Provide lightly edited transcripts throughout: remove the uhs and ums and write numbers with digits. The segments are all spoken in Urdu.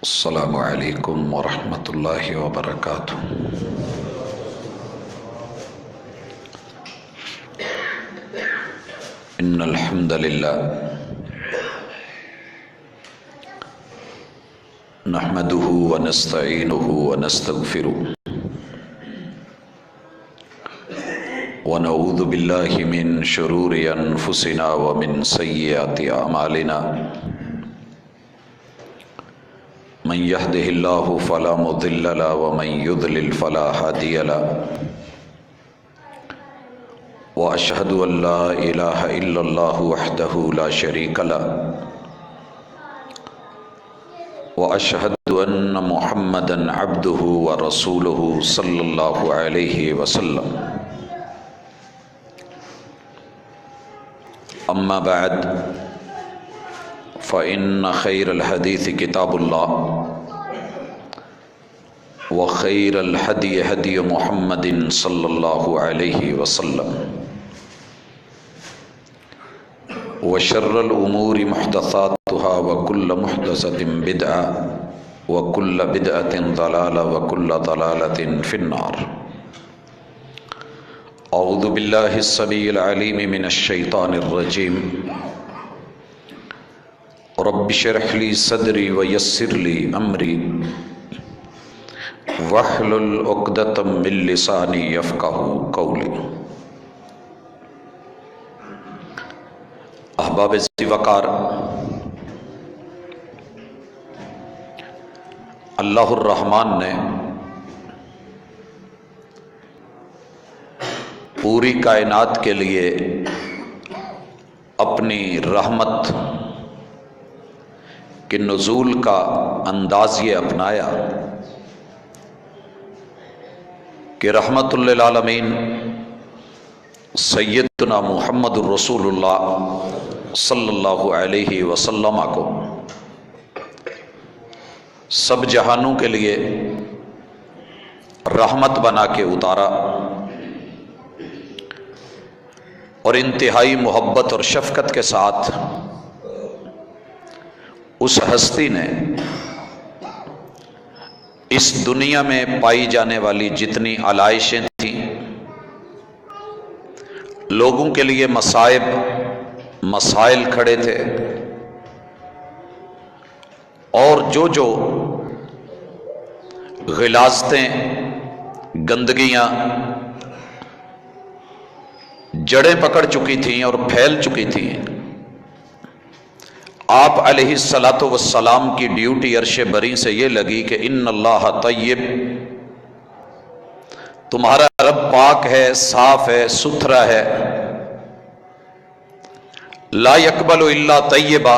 السلام علیکم ورحمۃ اللہ وبرکاتہ۔ ان الحمد للہ نحمده ونستعینه ونستغفره ونعوذ باللہ من شرور انفسنا ومن سیئات اعمالنا من يهده الله فلا مضل له ومن يضلل فلا هادي له واشهد ان لا اله الا الله وحده لا شريك له واشهد ان محمدا عبده ورسوله صلى الله عليه وسلم۔ اما بعد فإن خير الحديث كتاب الله وخير الهدي هدي محمد صلى الله عليه وسلم وشر الأمور محدثاتها وكل محدثة بدعة وكل بدعة ضلالة وكل ضلالة في النار۔ أعوذ بالله السميع العليم من الشيطان الرجيم۔ رب اشرح لي صدري ويسر لي امري واحلل عقدة من لساني يفقهوا قولي۔ احباب ذی وقار، اللہ الرحمن نے پوری کائنات کے لیے اپنی رحمت کہ نزول کا انداز یہ اپنایا کہ رحمت للعالمین سیدنا محمد الرسول اللہ صلی اللہ علیہ وسلم کو سب جہانوں کے لیے رحمت بنا کے اتارا، اور انتہائی محبت اور شفقت کے ساتھ اس ہستی نے اس دنیا میں پائی جانے والی جتنی علائشیں تھیں، لوگوں کے لیے مصائب مسائل کھڑے تھے، اور جو غلاظتیں گندگیاں جڑیں پکڑ چکی تھیں اور پھیل چکی تھیں، آپ علیہ الصلاۃ والسلام کی ڈیوٹی عرش بری سے یہ لگی کہ ان اللہ طیب، تمہارا رب پاک ہے، صاف ہے، ستھرا ہے، لا یقبل الا طیبا۔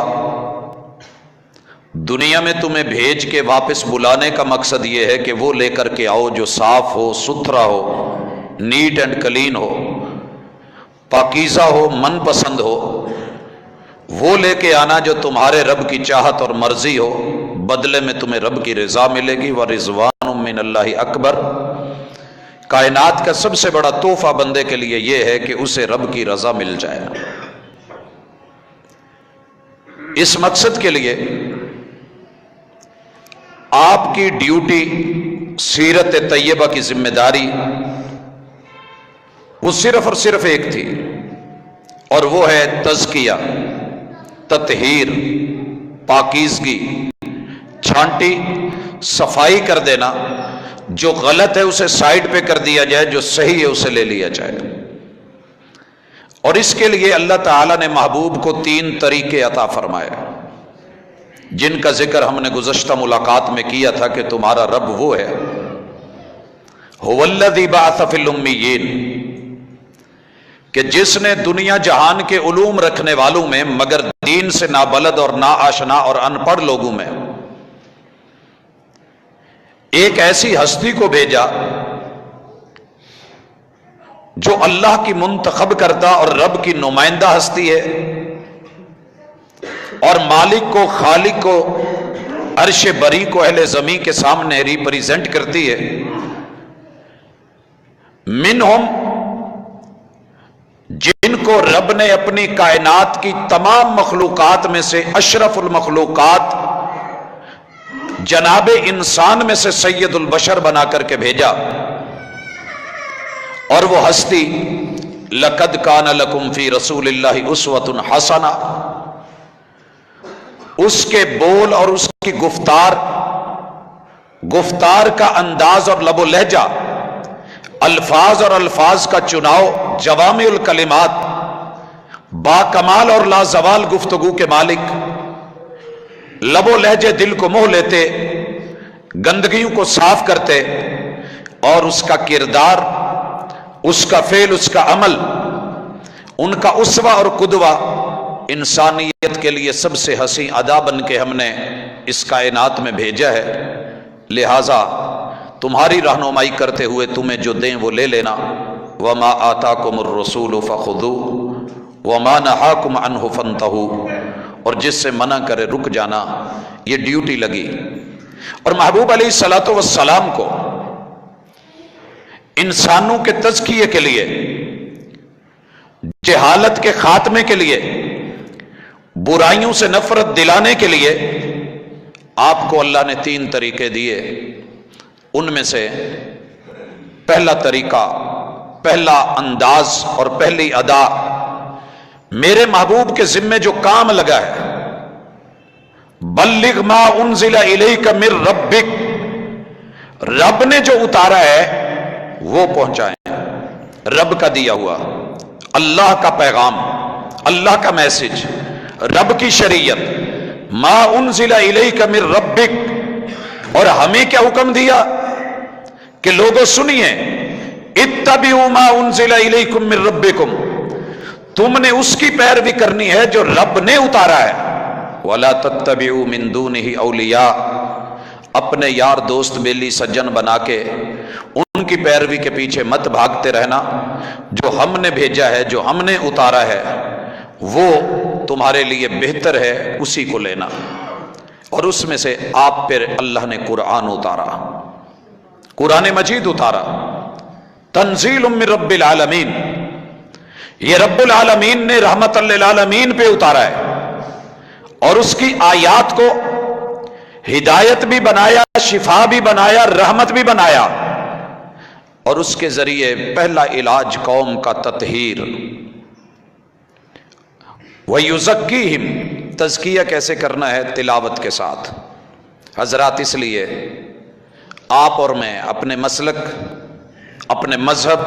دنیا میں تمہیں بھیج کے واپس بلانے کا مقصد یہ ہے کہ وہ لے کر کے آؤ جو صاف ہو، ستھرا ہو، نیٹ اینڈ کلین ہو، پاکیزہ ہو، من پسند ہو، وہ لے کے آنا جو تمہارے رب کی چاہت اور مرضی ہو، بدلے میں تمہیں رب کی رضا ملے گی۔ وَرِضْوَانٌ مِّنَ اللَّهِ اکبر۔ کائنات کا سب سے بڑا تحفہ بندے کے لیے یہ ہے کہ اسے رب کی رضا مل جائے۔ اس مقصد کے لیے آپ کی ڈیوٹی، سیرت طیبہ کی ذمہ داری وہ صرف اور صرف ایک تھی، اور وہ ہے تزکیہ، تطہیر، پاکیزگی، چھانٹی صفائی کر دینا۔ جو غلط ہے اسے سائڈ پہ کر دیا جائے، جو صحیح ہے اسے لے لیا جائے۔ اور اس کے لیے اللہ تعالیٰ نے محبوب کو 3 طریقے عطا فرمائے، جن کا ذکر ہم نے گزشتہ ملاقات میں کیا تھا کہ تمہارا رب وہ ہے، هو الذی بعث فی الامیین، کہ جس نے دنیا جہان کے علوم رکھنے والوں میں مگر دین سے نابلد اور نا آشنا اور ان پڑھ لوگوں میں ایک ایسی ہستی کو بھیجا جو اللہ کی منتخب کرتا اور رب کی نمائندہ ہستی ہے، اور مالک کو، خالق کو، عرش بری کو اہل زمین کے سامنے ریپریزنٹ کرتی ہے۔ منہم، جن کو رب نے اپنی کائنات کی تمام مخلوقات میں سے اشرف المخلوقات جناب انسان میں سے سید البشر بنا کر کے بھیجا، اور وہ ہستی لقد کان لکم فی رسول اللہ اسوۃ حسنہ، اس کے بول اور اس کی گفتار کا انداز اور لب و لہجہ، الفاظ اور الفاظ کا چناؤ، جوامع الکلمات، با کمال اور لازوال گفتگو کے مالک، لب و لہجے دل کو موہ لیتے، گندگیوں کو صاف کرتے، اور اس کا کردار، اس کا فعل، اس کا عمل، ان کا اسوہ اور قدوہ انسانیت کے لیے سب سے حسین ادا بن کے ہم نے اس کائنات میں بھیجا ہے۔ لہذا تمہاری رہنمائی کرتے ہوئے تمہیں جو دیں وہ لے لینا، وما آتاکم الرسول فخذوہ وما نہاکم عنہ فانتہوا، اور جس سے منع کرے رک جانا، یہ ڈیوٹی لگی۔ اور محبوب علیہ الصلوۃ والسلام کو انسانوں کے تزکیے کے لیے، جہالت کے خاتمے کے لیے، برائیوں سے نفرت دلانے کے لیے آپ کو اللہ نے 3 طریقے دیے۔ ان میں سے پہلا طریقہ، پہلا انداز اور پہلی ادا، میرے محبوب کے ذمے جو کام لگا ہے، بلغ ما انزل الیک من ربک، رب نے جو اتارا ہے وہ پہنچائیں، رب کا دیا ہوا، اللہ کا پیغام، اللہ کا میسج، رب کی شریعت، ما انزل الیک من ربک۔ اور ہمیں کیا حکم دیا کہ لوگوں سنیے، اتبعوا ما انزل الیکم من ربکم، تم نے اس کی پیروی کرنی ہے جو رب نے اتارا ہے، ولا تتبعوا من دونہ اولیاء، اپنے یار دوست بیلی سجن بنا کے ان کی پیروی کے پیچھے مت بھاگتے رہنا، جو ہم نے بھیجا ہے، جو ہم نے اتارا ہے وہ تمہارے لیے بہتر ہے، اسی کو لینا۔ اور اس میں سے آپ پر اللہ نے قرآن اتارا، قرآن مجید اتارا، تنزیل من رب العالمین، یہ رب العالمین نے رحمت للعالمین پہ اتارا ہے، اور اس کی آیات کو ہدایت بھی بنایا، شفا بھی بنایا، رحمت بھی بنایا، اور اس کے ذریعے پہلا علاج قوم کا تطہیر۔ وَيُزَكِّيهِمْ، تزکیہ کیسے کرنا ہے؟ تلاوت کے ساتھ۔ حضرات، اس لیے آپ اور میں اپنے مسلک، اپنے مذہب،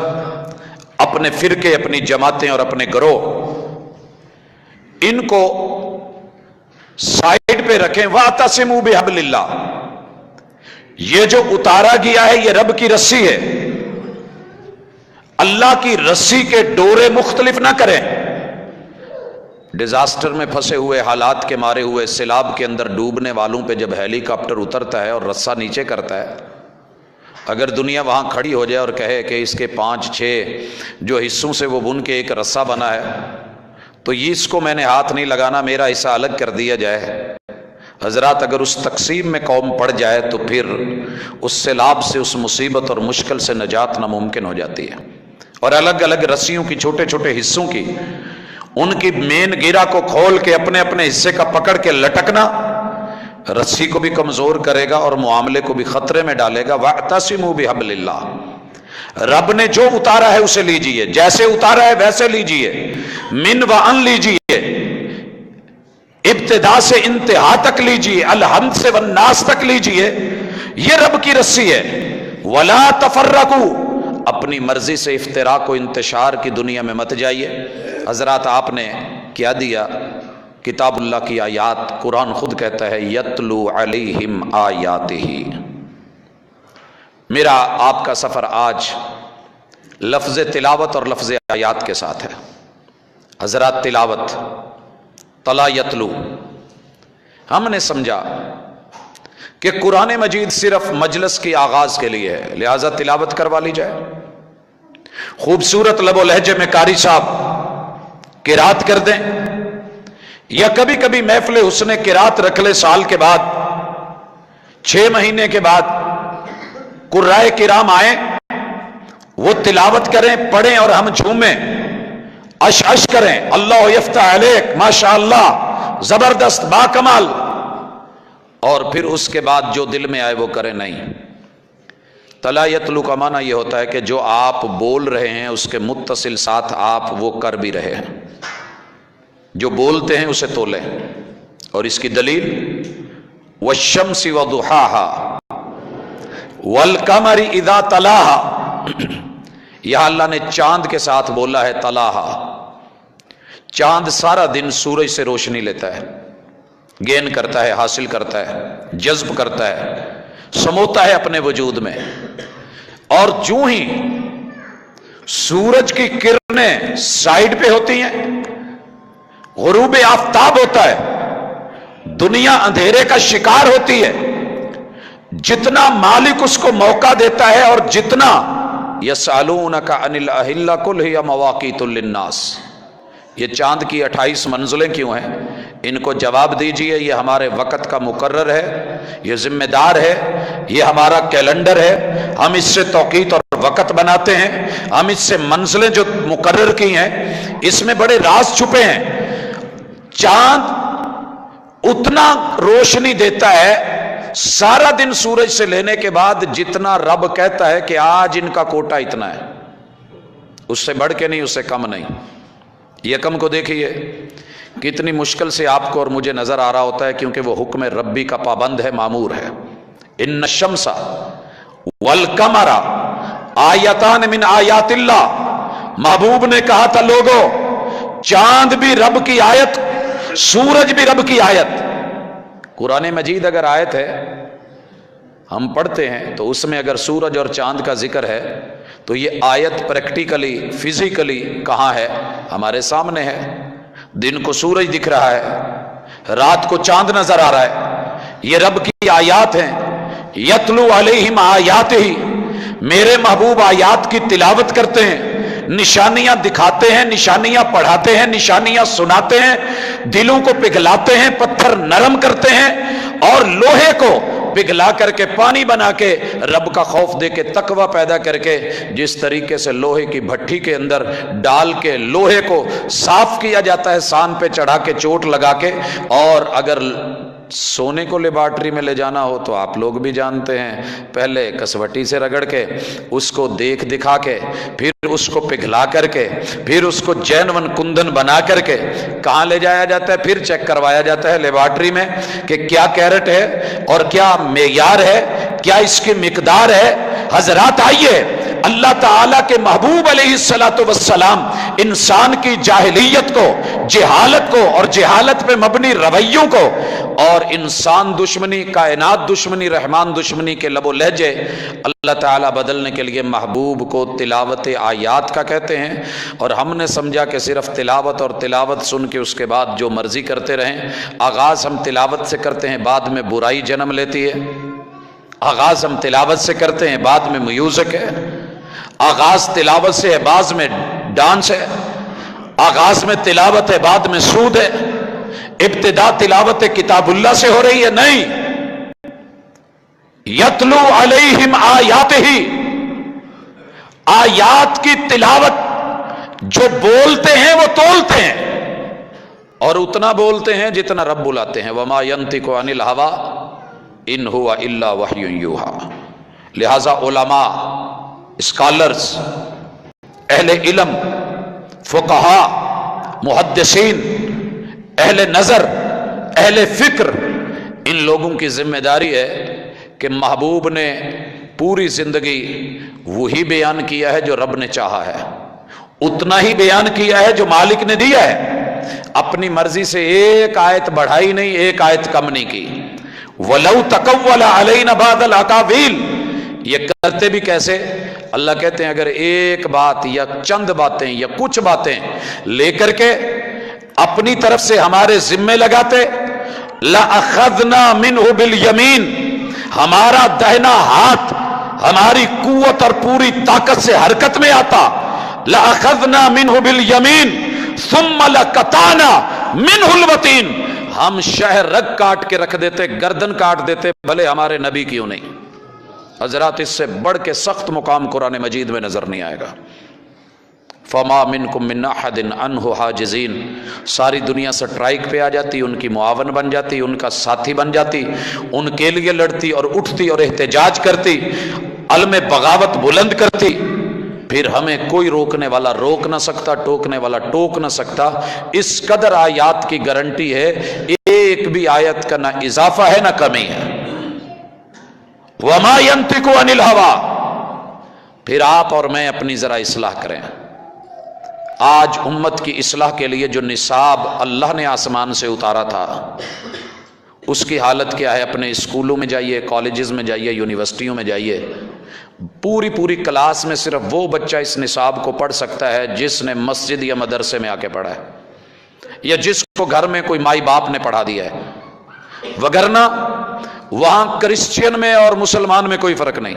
اپنے فرقے، اپنی جماعتیں اور اپنے گروہ، ان کو سائیڈ پہ رکھیں۔ وَاعْتَصِمُوا بِحَبْلِ اللَّهِ، یہ جو اتارا گیا ہے یہ رب کی رسی ہے، اللہ کی رسی کے ڈورے مختلف نہ کریں۔ ڈیزاسٹر میں پھنسے ہوئے، حالات کے مارے ہوئے، سیلاب کے اندر ڈوبنے والوں پہ جب ہیلی کاپٹر اترتا ہے اور رسہ نیچے کرتا ہے، اگر دنیا وہاں کھڑی ہو جائے اور کہے کہ اس کے 5-6 جو حصوں سے وہ بن کے ایک رسہ بنا ہے، تو یہ اس کو میں نے ہاتھ نہیں لگانا، میرا حصہ الگ کر دیا جائے۔ حضرات، اگر اس تقسیم میں قوم پڑ جائے تو پھر اس سیلاب سے، اس مصیبت اور مشکل سے نجات ناممکن ہو جاتی ہے۔ اور الگ الگ رسیوں کی، چھوٹے چھوٹے حصوں کی، ان کی مین گیرا کو کھول کے اپنے اپنے حصے کا پکڑ کے لٹکنا رسی کو بھی کمزور کرے گا اور معاملے کو بھی خطرے میں ڈالے گا۔ وَاعْتَصِمُوا بِحَبْلِ اللَّهِ، رب نے جو اتارا ہے اسے لیجئے، جیسے اتارا ہے ویسے لیجئے، من و ان لیجئے، ابتدا سے انتہا تک لیجئے، الحمد سے والناس تک لیجئے، یہ رب کی رسی ہے۔ وَلَا تَفَرَّقُوا، اپنی مرضی سے افتراق و انتشار کی دنیا میں مت جائیے۔ حضرات، آپ نے کیا دیا؟ کتاب اللہ کی آیات، قرآن خود کہتا ہے یتلو علیہم آیاتہ۔ میرا آپ کا سفر آج لفظ تلاوت اور لفظ آیات کے ساتھ ہے۔ حضرات، تلاوت، تلا یتلو، ہم نے سمجھا کہ قرآن مجید صرف مجلس کی آغاز کے لیے ہے، لہذا تلاوت کروا لی جائے۔ خوبصورت لب و لہجے میں قاری صاحب قرات کر دیں، یا کبھی کبھی محفل حسن قرات رکھ لے، سال کے بعد، 6 مہینے کے بعد قرائے کرام آئیں، وہ تلاوت کریں، پڑھیں اور ہم جھومیں۔ اش اش کریں، اللہ یفتح علیک، ماشاء اللہ، زبردست، با کمال، اور پھر اس کے بعد جو دل میں آئے وہ کریں نہیں۔ تلا یتلو کا معنی یہ ہوتا ہے کہ جو آپ بول رہے ہیں اس کے متصل ساتھ آپ وہ کر بھی رہے ہیں، جو بولتے ہیں اسے تولیں۔ اور اس کی دلیل والشمس وضحاها والقمر اذا تلاها، یہاں اللہ نے چاند کے ساتھ بولا ہے تلاہا۔ چاند سارا دن سورج سے روشنی لیتا ہے، گین کرتا ہے، حاصل کرتا ہے، جذب کرتا ہے، سموتا ہے اپنے وجود میں، اور جو ہی سورج کی کرنیں سائیڈ پہ ہوتی ہیں، غروب آفتاب ہوتا ہے، دنیا اندھیرے کا شکار ہوتی ہے، جتنا مالک اس کو موقع دیتا ہے اور جتنا یسألونک عن الأہلہ قل ہی مواقیت للناس، یہ چاند کی 28 منزلیں کیوں ہیں؟ ان کو جواب دیجئے، یہ ہمارے وقت کا مقرر ہے، یہ ذمہ دار ہے، یہ ہمارا کیلنڈر ہے، ہم اس سے توقیت اور وقت بناتے ہیں، ہم اس سے منزلیں جو مقرر کی ہیں، اس میں بڑے راز چھپے ہیں۔ چاند اتنا روشنی دیتا ہے سارا دن سورج سے لینے کے بعد جتنا رب کہتا ہے کہ آج ان کا کوٹا اتنا ہے، اس سے بڑھ کے نہیں، اس سے کم نہیں۔ یکم کو دیکھیے کتنی مشکل سے آپ کو اور مجھے نظر آ رہا ہوتا ہے، کیونکہ وہ حکم ربی کا پابند ہے، مامور ہے۔ ان الشمس والقمر آیتان من آیات اللہ، محبوب نے کہا تھا لوگوں چاند بھی رب کی آیت، سورج بھی رب کی آیت۔ قرآن مجید اگر آیت ہے ہم پڑھتے ہیں تو اس میں اگر سورج اور چاند کا ذکر ہے تو یہ آیت پریکٹیکلی فزیکلی کہاں ہے؟ ہمارے سامنے ہے۔ دن کو سورج دکھ رہا ہے، رات کو چاند نظر آ رہا ہے، یہ رب کی آیات ہیں۔ یتلو علیہم آیاتہ، میرے محبوب آیات کی تلاوت کرتے ہیں، نشانیاں دکھاتے ہیں، نشانیاں پڑھاتے ہیں، نشانیاں سناتے ہیں، دلوں کو پگھلاتے ہیں، پتھر نرم کرتے ہیں، اور لوہے کو پگھلا کر کے پانی بنا کے رب کا خوف دے کے تقوی پیدا کر کے، جس طریقے سے لوہے کی بھٹی کے اندر ڈال کے لوہے کو صاف کیا جاتا ہے سان پہ چڑھا کے چوٹ لگا کے، اور اگر سونے کو لیبارٹری میں لے جانا ہو تو آپ لوگ بھی جانتے ہیں، پہلے کسوٹی سے رگڑ کے اس کو دیکھ دکھا کے پھر اس کو پگھلا کر کے پھر اس کو جینون کندن بنا کر کے کہاں لے جایا جاتا ہے؟ پھر چیک کروایا جاتا ہے لیبارٹری میں کہ کیا کیرٹ ہے اور کیا معیار ہے، کیا اس کی مقدار ہے۔ حضرات آئیے، اللہ تعالیٰ کے محبوب علیہ الصلوۃ والسلام انسان کی جاہلیت کو، جہالت کو اور جہالت پہ مبنی رویوں کو، اور انسان دشمنی، کائنات دشمنی، رحمان دشمنی کے لب و لہجے اللہ تعالیٰ بدلنے کے لیے محبوب کو تلاوت آیات کا کہتے ہیں۔ اور ہم نے سمجھا کہ صرف تلاوت اور تلاوت سن کے اس کے بعد جو مرضی کرتے رہیں۔ آغاز ہم تلاوت سے کرتے ہیں، بعد میں برائی جنم لیتی ہے۔ آغاز ہم تلاوت سے کرتے ہیں، بعد میں میوزک ہے۔ آغاز تلاوت سے ہے، بعد میں ڈانس ہے۔ آغاز میں تلاوت ہے، بعد میں سود ہے۔ ابتدا تلاوت کتاب اللہ سے ہو رہی ہے؟ نہیں۔ یتلو علیہم آیاتہ، آیات کی تلاوت جو بولتے ہیں وہ تولتے ہیں، اور اتنا بولتے ہیں جتنا رب بلاتے ہیں۔ وما ینطق عن الہویٰ ان هو الا وحی یوحیٰ۔ لہذا علماء، اسکالرز، اہل علم، فقہاء، محدثین، اہل نظر، اہل فکر، ان لوگوں کی ذمہ داری ہے کہ محبوب نے پوری زندگی وہی بیان کیا ہے جو رب نے چاہا ہے، اتنا ہی بیان کیا ہے جو مالک نے دیا ہے، اپنی مرضی سے ایک آیت بڑھائی نہیں، ایک آیت کم نہیں کی۔ وَلَوْ تَقَوَّلَ عَلَيْنَا بَعْضَ الْأَقَاوِيلِ، یہ کرتے بھی کیسے؟ اللہ کہتے ہیں اگر ایک بات یا چند باتیں یا کچھ باتیں لے کر کے اپنی طرف سے ہمارے ذمے لگاتے، لَأَخَذْنَا مِنْهُ بِالْيَمِينِ، ہمارا دہنا ہاتھ ہماری قوت اور پوری طاقت سے حرکت میں آتا، لَأَخَذْنَا مِنْهُ بِالْيَمِينِ ثُمَّ لَقَطَعْنَا مِنْهُ الْوَتِينَ، ہم شہ رگ کاٹ کے رکھ دیتے، گردن کاٹ دیتے، بھلے ہمارے نبی کیوں نہیں۔ حضرات، اس سے بڑھ کے سخت مقام قرآن مجید میں نظر نہیں آئے گا۔ فما منکم من احد عنہ حاجزین، ساری دنیا سے اسٹرائک پہ آ جاتی، ان کی معاون بن جاتی، ان کا ساتھی بن جاتی، ان کے لیے لڑتی اور اٹھتی اور احتجاج کرتی، علم بغاوت بلند کرتی، پھر ہمیں کوئی روکنے والا روک نہ سکتا، ٹوکنے والا ٹوک نہ سکتا۔ اس قدر آیات کی گارنٹی ہے، ایک بھی آیت کا نہ اضافہ ہے نہ کمی ہے۔ وما ينطق عن الهوى، پھر آپ اور میں اپنی ذرا اصلاح کریں۔ آج امت کی اصلاح کے لیے جو نصاب اللہ نے آسمان سے اتارا تھا، اس کی حالت کیا ہے؟ اپنے اسکولوں میں جائیے، کالجز میں جائیے، یونیورسٹیوں میں جائیے، پوری کلاس میں صرف وہ بچہ اس نصاب کو پڑھ سکتا ہے جس نے مسجد یا مدرسے میں آ کے پڑھا ہے، یا جس کو گھر میں کوئی مائی باپ نے پڑھا دیا ہے، وگرنہ وہاں کرسچین میں اور مسلمان میں کوئی فرق نہیں۔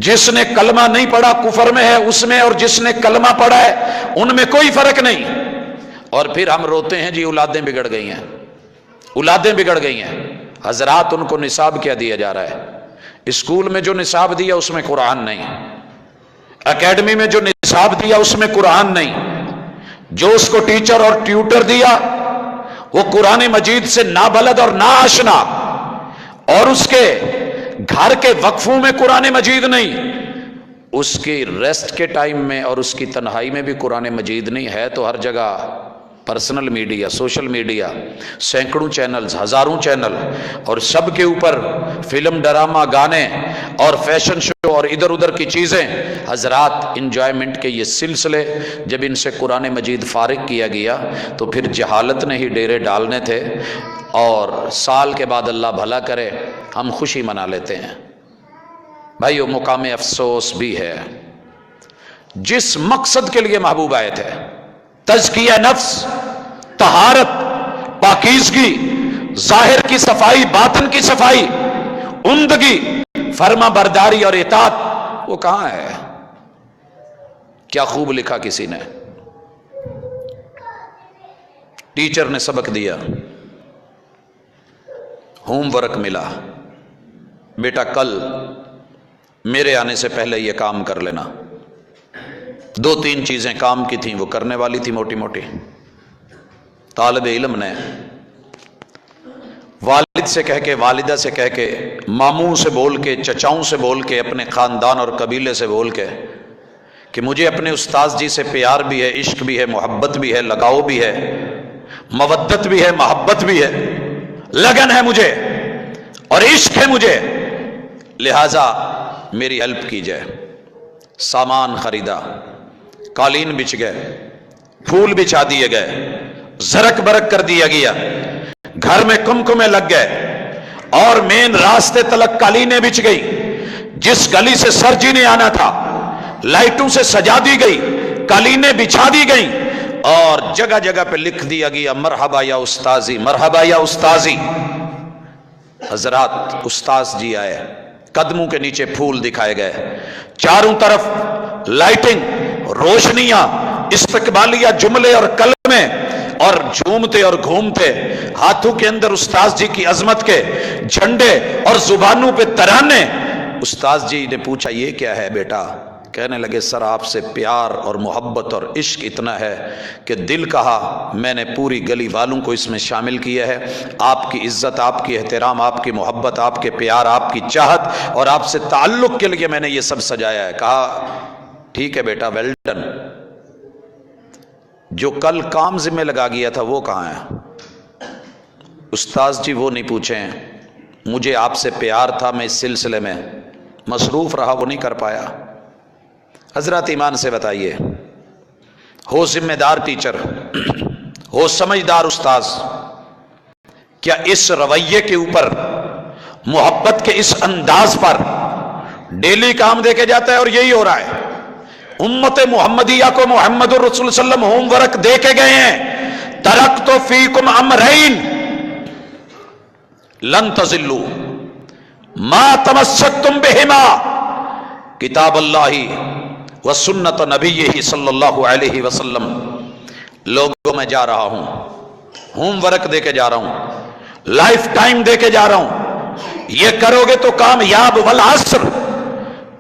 جس نے کلمہ نہیں پڑھا کفر میں ہے اس میں، اور جس نے کلمہ پڑھا ہے ان میں کوئی فرق نہیں۔ اور پھر ہم روتے ہیں جی اولادیں بگڑ گئی ہیں، اولادیں بگڑ گئی ہیں۔ حضرات، ان کو نصاب کیا دیا جا رہا ہے؟ اسکول میں جو نصاب دیا اس میں قرآن نہیں، اکیڈمی میں جو نصاب دیا اس میں قرآن نہیں، جو اس کو ٹیچر اور ٹیوٹر دیا وہ قرآن مجید سے نابلد اور ناآشنا، اور اس کے گھر کے وقفوں میں قرآن مجید نہیں، اس کی ریسٹ کے ٹائم میں اور اس کی تنہائی میں بھی قرآن مجید نہیں ہے، تو ہر جگہ پرسنل میڈیا، سوشل میڈیا، سینکڑوں چینلز، ہزاروں چینل، اور سب کے اوپر فلم، ڈرامہ، گانے اور فیشن شو اور ادھر ادھر کی چیزیں۔ حضرات، انجوائمنٹ کے یہ سلسلے جب ان سے قرآن مجید فارغ کیا گیا تو پھر جہالت نے ہی ڈیرے ڈالنے تھے، اور سال کے بعد اللہ بھلا کرے ہم خوشی منا لیتے ہیں۔ بھائیو، مقام افسوس بھی ہے، جس مقصد کے لیے محبوب آئے تھے، تزکیہ نفس، طہارت، پاکیزگی، ظاہر کی صفائی، باطن کی صفائی، عمدگی، فرما برداری اور اطاعت، وہ کہاں ہے؟ کیا خوب لکھا کسی نے، ٹیچر نے سبق دیا، ہوم ورک ملا، بیٹا کل میرے آنے سے پہلے یہ کام کر لینا۔ 2-3 چیزیں کام کی تھیں، وہ کرنے والی تھی موٹی موٹی۔ طالب علم نے والد سے کہہ کے، والدہ سے کہہ کے، ماموں سے بول کے، چچاؤں سے بول کے، اپنے خاندان اور قبیلے سے بول کے کہ مجھے اپنے استاذ جی سے پیار بھی ہے، عشق بھی ہے، محبت بھی ہے، لگاؤ بھی ہے، مودت بھی ہے، محبت بھی ہے، لگن ہے مجھے اور عشق ہے مجھے، لہذا میری ہیلپ کی جائے۔ سامان خریدا، قالین بچھ گئے، پھول بچھا دیے گئے، زرک برک کر دیا گیا، گھر میں کمکمے لگ گئے، اور مین راستے تلک قالینیں بچھ گئی، جس گلی سے سر جی نے آنا تھا لائٹوں سے سجا دی گئی، قالینیں بچھا دی گئی، اور جگہ جگہ پہ لکھ دیا گیا مرحبا یا استاذی، مرحبا یا استاذی۔ حضرات، استاذ جی آئے، قدموں کے نیچے پھول دکھائے گئے، چاروں طرف لائٹنگ، روشنیاں، استقبالیہ جملے اور کلمے، اور جھومتے اور گھومتے، ہاتھوں کے اندر استاذ جی کی عظمت کے جھنڈے اور زبانوں پہ ترانے۔ استاذ جی نے پوچھا یہ کیا ہے بیٹا؟ کہنے لگے سر آپ سے پیار اور محبت اور عشق اتنا ہے کہ دل کہا میں نے پوری گلی والوں کو اس میں شامل کیا ہے، آپ کی عزت، آپ کی احترام، آپ کی محبت، آپ کے پیار، آپ کی چاہت اور آپ سے تعلق کے لیے میں نے یہ سب سجایا ہے۔ کہا ٹھیک ہے بیٹا، ویل ڈن۔ جو کل کام ذمہ لگا گیا تھا وہ کہاں ہے؟ استاذ جی وہ نہیں پوچھیں، مجھے آپ سے پیار تھا، میں اس سلسلے میں مصروف رہا، وہ نہیں کر پایا۔ حضرات، ایمان سے بتائیے، ہو ذمہ دار ٹیچر، ہو سمجھدار استاذ، کیا اس رویے کے اوپر، محبت کے اس انداز پر ڈیلی کام دے کے جاتا ہے؟ اور یہی ہو رہا ہے۔ امت محمدیہ کو محمد الرسول صلی اللہ علیہ وسلم ہوم ورک دے کے گئے ہیں، ترکت فیکم امرین لن تضلوا ما تمسکتم بہما، کتاب اللہ و سنت نبیہ صلی اللہ علیہ وسلم۔ لوگوں میں جا رہا ہوں، ہوم ورک دے کے جا رہا ہوں، لائف ٹائم دے کے جا رہا ہوں، یہ کرو گے تو کامیاب، والعصر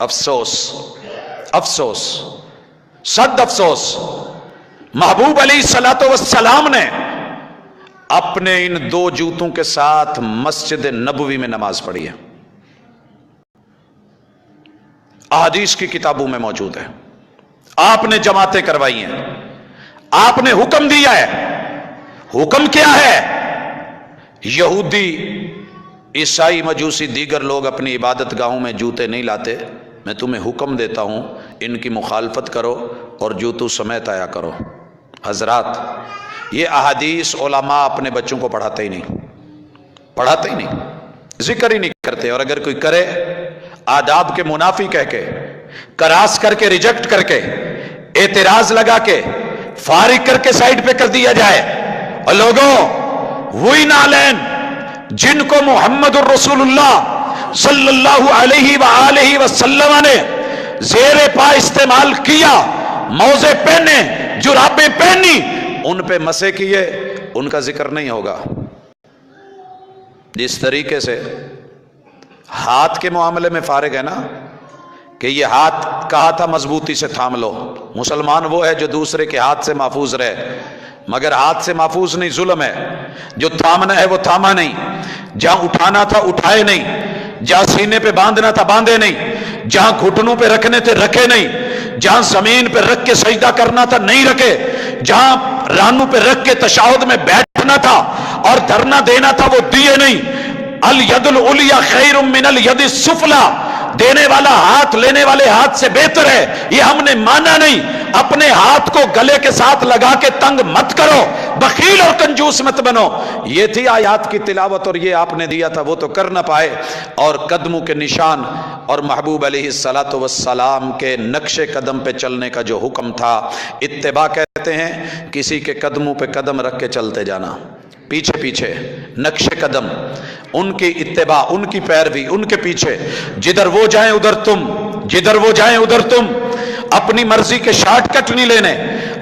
افسوس افسوس صد افسوس، محبوب علیہ الصلوۃ والسلام نے اپنے ان دو جوتوں کے ساتھ مسجد نبوی میں نماز پڑھی ہے، احادیث کی کتابوں میں موجود ہے۔ آپ نے جماعتیں کروائی ہیں، آپ نے حکم دیا ہے۔ حکم کیا ہے؟ یہودی، عیسائی، مجوسی، دیگر لوگ اپنی عبادت گاہوں میں جوتے نہیں لاتے، میں تمہیں حکم دیتا ہوں ان کی مخالفت کرو اور جوتوں سمیت آیا کرو۔ حضرات، یہ احادیث علماء اپنے بچوں کو پڑھاتے ہی نہیں، ذکر ہی نہیں کرتے، اور اگر کوئی کرے آداب کے منافی کہہ کے، کراس کر کے، ریجیکٹ کر کے، اعتراض لگا کے، فارغ کر کے سائڈ پہ کر دیا جائے۔ اور لوگوں، وہی نالین جن کو محمد الرسول اللہ صلی اللہ علیہ وآلہ وسلم نے زیر پا استعمال کیا، موزے پہنے، جرابیں پہنی، ان پہ مسے کیے، ان کا ذکر نہیں ہوگا۔ جس طریقے سے ہاتھ کے معاملے میں فارغ ہے نا کہ یہ ہاتھ کہا تھا مضبوطی سے تھام لو، مسلمان وہ ہے جو دوسرے کے ہاتھ سے محفوظ رہے، مگر ہاتھ سے محفوظ نہیں، ظلم ہے۔ جو تھامنا ہے وہ تھاما نہیں، جہاں اٹھانا تھا اٹھائے نہیں، جہاں سینے پہ باندھنا تھا باندھے نہیں، جہاں گھٹنوں پہ رکھنے تھے رکھے نہیں، جہاں زمین پہ رکھ کے سجدہ کرنا تھا نہیں رکھے، جہاں رانوں پہ رکھ کے تشہد میں بیٹھنا تھا اور دھرنا دینا تھا وہ دیے نہیں۔ الید العلیٰ خیر من الید السفلی، دینے والا ہاتھ لینے والے ہاتھ سے بہتر ہے، یہ ہم نے مانا نہیں۔ اپنے ہاتھ کو گلے کے ساتھ لگا کے تنگ مت کرو، بخیل اور کنجوس مت بنو۔ یہ تھی آیات کی تلاوت، اور یہ آپ نے دیا تھا وہ تو کر نہ پائے، اور قدموں کے نشان اور محبوب علیہ الصلوۃ والسلام کے نقش قدم پہ چلنے کا جو حکم تھا، اتباع کہتے ہیں کسی کے قدموں پہ قدم رکھ کے چلتے جانا، پیچھے پیچھے نقش قدم، ان کی اتباع، ان کی پیروی، ان کے پیچھے، جدھر وہ جائیں ادھر تم، جدھر وہ جائیں ادھر تم۔ اپنی مرضی کے شارٹ کٹ نہیں لینے،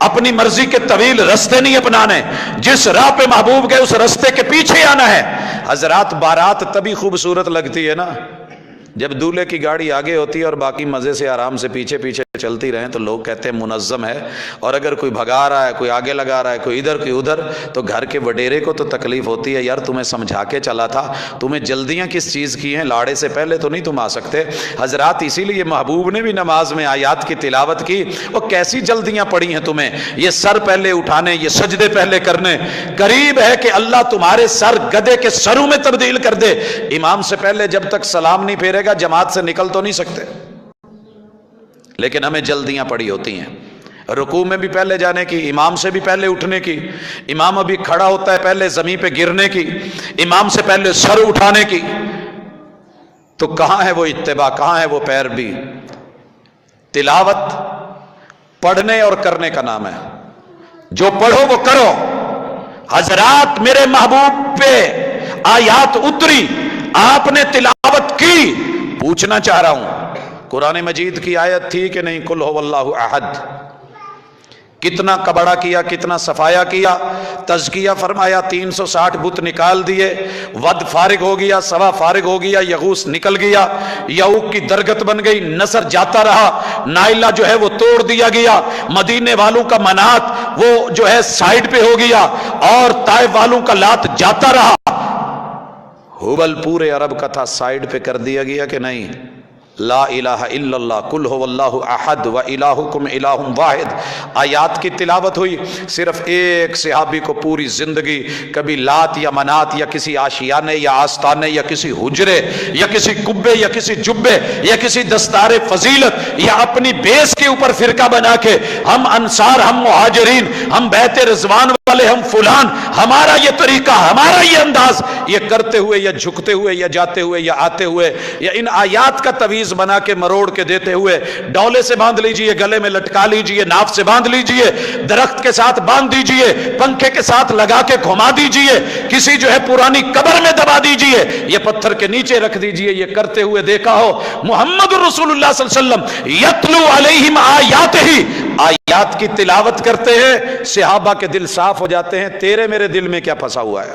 اپنی مرضی کے طویل رستے نہیں اپنانے، جس راہ پہ محبوب گئے اس رستے کے پیچھے آنا ہے۔ حضرات، بارات تبھی خوبصورت لگتی ہے نا جب دولہے کی گاڑی آگے ہوتی ہے اور باقی مزے سے آرام سے پیچھے پیچھے چلتی رہیں تو لوگ کہتے ہیں منظم ہے، اور اگر کوئی بھگا رہا ہے، کوئی آگے لگا رہا ہے، کوئی ادھر کوئی ادھر، تو گھر کے وڈیرے کو تو تکلیف ہوتی ہے، یار تمہیں سمجھا کے چلا تھا، تمہیں جلدیاں کس چیز کی ہیں، لاڑے سے پہلے تو نہیں تم آ سکتے۔ حضرات، اسی لیے محبوب نے بھی نماز میں آیات کی تلاوت کی، وہ کیسی جلدیاں پڑی ہیں تمہیں، یہ سر پہلے اٹھانے، یہ سجدے پہلے کرنے، قریب ہے کہ اللہ تمہارے سر گدھے کے سروں میں تبدیل کر دے۔ امام سے پہلے جب تک سلام نہیں پھیرے گا جماعت سے نکل تو نہیں سکتے، لیکن ہمیں جلدیاں پڑی ہوتی ہیں، رکوع میں بھی پہلے جانے کی، امام سے بھی پہلے اٹھنے کی، امام ابھی کھڑا ہوتا ہے پہلے زمین پہ گرنے کی، امام سے پہلے سر اٹھانے کی۔ تو کہاں ہے وہ اتباع، کہاں ہے وہ پیروی؟ تلاوت پڑھنے اور کرنے کا نام ہے، جو پڑھو وہ کرو۔ حضرات، میرے محبوب پہ آیات اتری، آپ نے تلاوت کی، پوچھنا چاہ رہا ہوں، قرآن مجید کی آیت تھی کہ نہیں؟ قل هو اللہ احد، کتنا کبڑا کیا، کتنا صفایا کیا، تزکیہ فرمایا، 360 بت نکال دیے، ود فارغ ہو گیا، سوا فارغ ہو گیا، یغوث نکل گیا، یعوق کی درگت بن گئی، نصر جاتا رہا، نائلہ جو ہے وہ توڑ دیا گیا، مدینے والوں کا منات وہ جو ہے سائیڈ پہ ہو گیا، اور طائف والوں کا لات جاتا رہا۔ ہبل پورے عرب کا تھا، سائیڈ پہ کر دیا گیا کہ نہیں؟ لا الہ الا اللہ، قل هو اللہ احد و الہکم الہ واحد۔ آیات کی تلاوت ہوئی، صرف ایک صحابی کو پوری زندگی کبھی لات یا منات یا کسی آشیانے یا آستانے یا کسی حجرے یا کسی کبے یا کسی جبے یا کسی دستار فضیلت یا اپنی بیس کے اوپر فرقہ بنا کے ہم انصار، ہم مہاجرین، ہم بیت رضوان والے، ہم فلان، ہمارا یہ طریقہ، ہمارا یہ انداز، یہ کرتے ہوئے یا جھکتے ہوئے یا جاتے ہوئے یا آتے ہوئے یا ان آیات کا تویز بنا کے مروڑ کے دیتے ہوئے، ڈولے سے باندھ لیجئے، گلے میں لٹکا لیجئے، ناف سے باندھ لیجئے، درخت کے ساتھ باندھ دیجئے، پنکھے کے ساتھ لگا کے گھما دیجئے، کسی جو ہے پرانی قبر میں دبا دیجئے، یہ پتھر کے نیچے رکھ دیجئے، یہ کرتے ہوئے دیکھا ہو محمد رسول اللہ صلی اللہ علیہ وسلم یتلو علیہم آیاتہ، آیات کی تلاوت کرتے ہیں، صحابہ کے دل صاف ہو جاتے ہیں۔ تیرے میرے دل میں کیا پھنسا ہوا ہے؟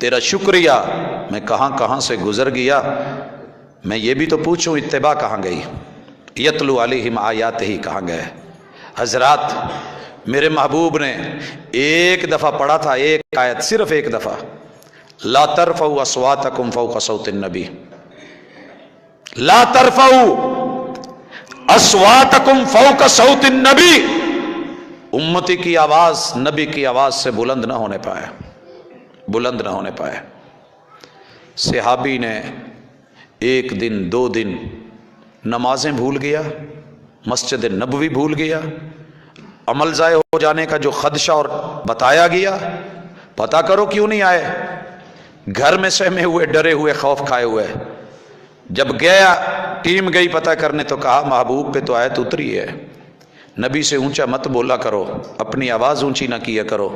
تیرا شکریہ، میں کہاں کہاں سے گزر گیا، میں یہ بھی تو پوچھوں اتباع کہاں گئی، یتلو علیہم آیات ہی کہاں گئے؟ حضرات میرے محبوب نے ایک دفعہ پڑھا تھا، ایک آیت، صرف ایک دفعہ، لا ترفعوا اصواتکم فوق صوت النبی، لا ترفعوا اصواتکم فوق صوت النبی، امتی کی آواز نبی کی آواز سے بلند نہ ہونے پائے، بلند نہ ہونے پائے۔ صحابی نے ایک دن 2 دن نمازیں بھول گیا، مسجد نبوی بھول گیا، عمل ضائع ہو جانے کا جو خدشہ اور بتایا گیا، پتہ کرو کیوں نہیں آئے، گھر میں سہمے ہوئے، ڈرے ہوئے، خوف کھائے ہوئے۔ جب گیا ٹیم گئی پتہ کرنے تو کہا محبوب پہ تو آیت اتری ہے، نبی سے اونچا مت بولا کرو، اپنی آواز اونچی نہ کیا کرو،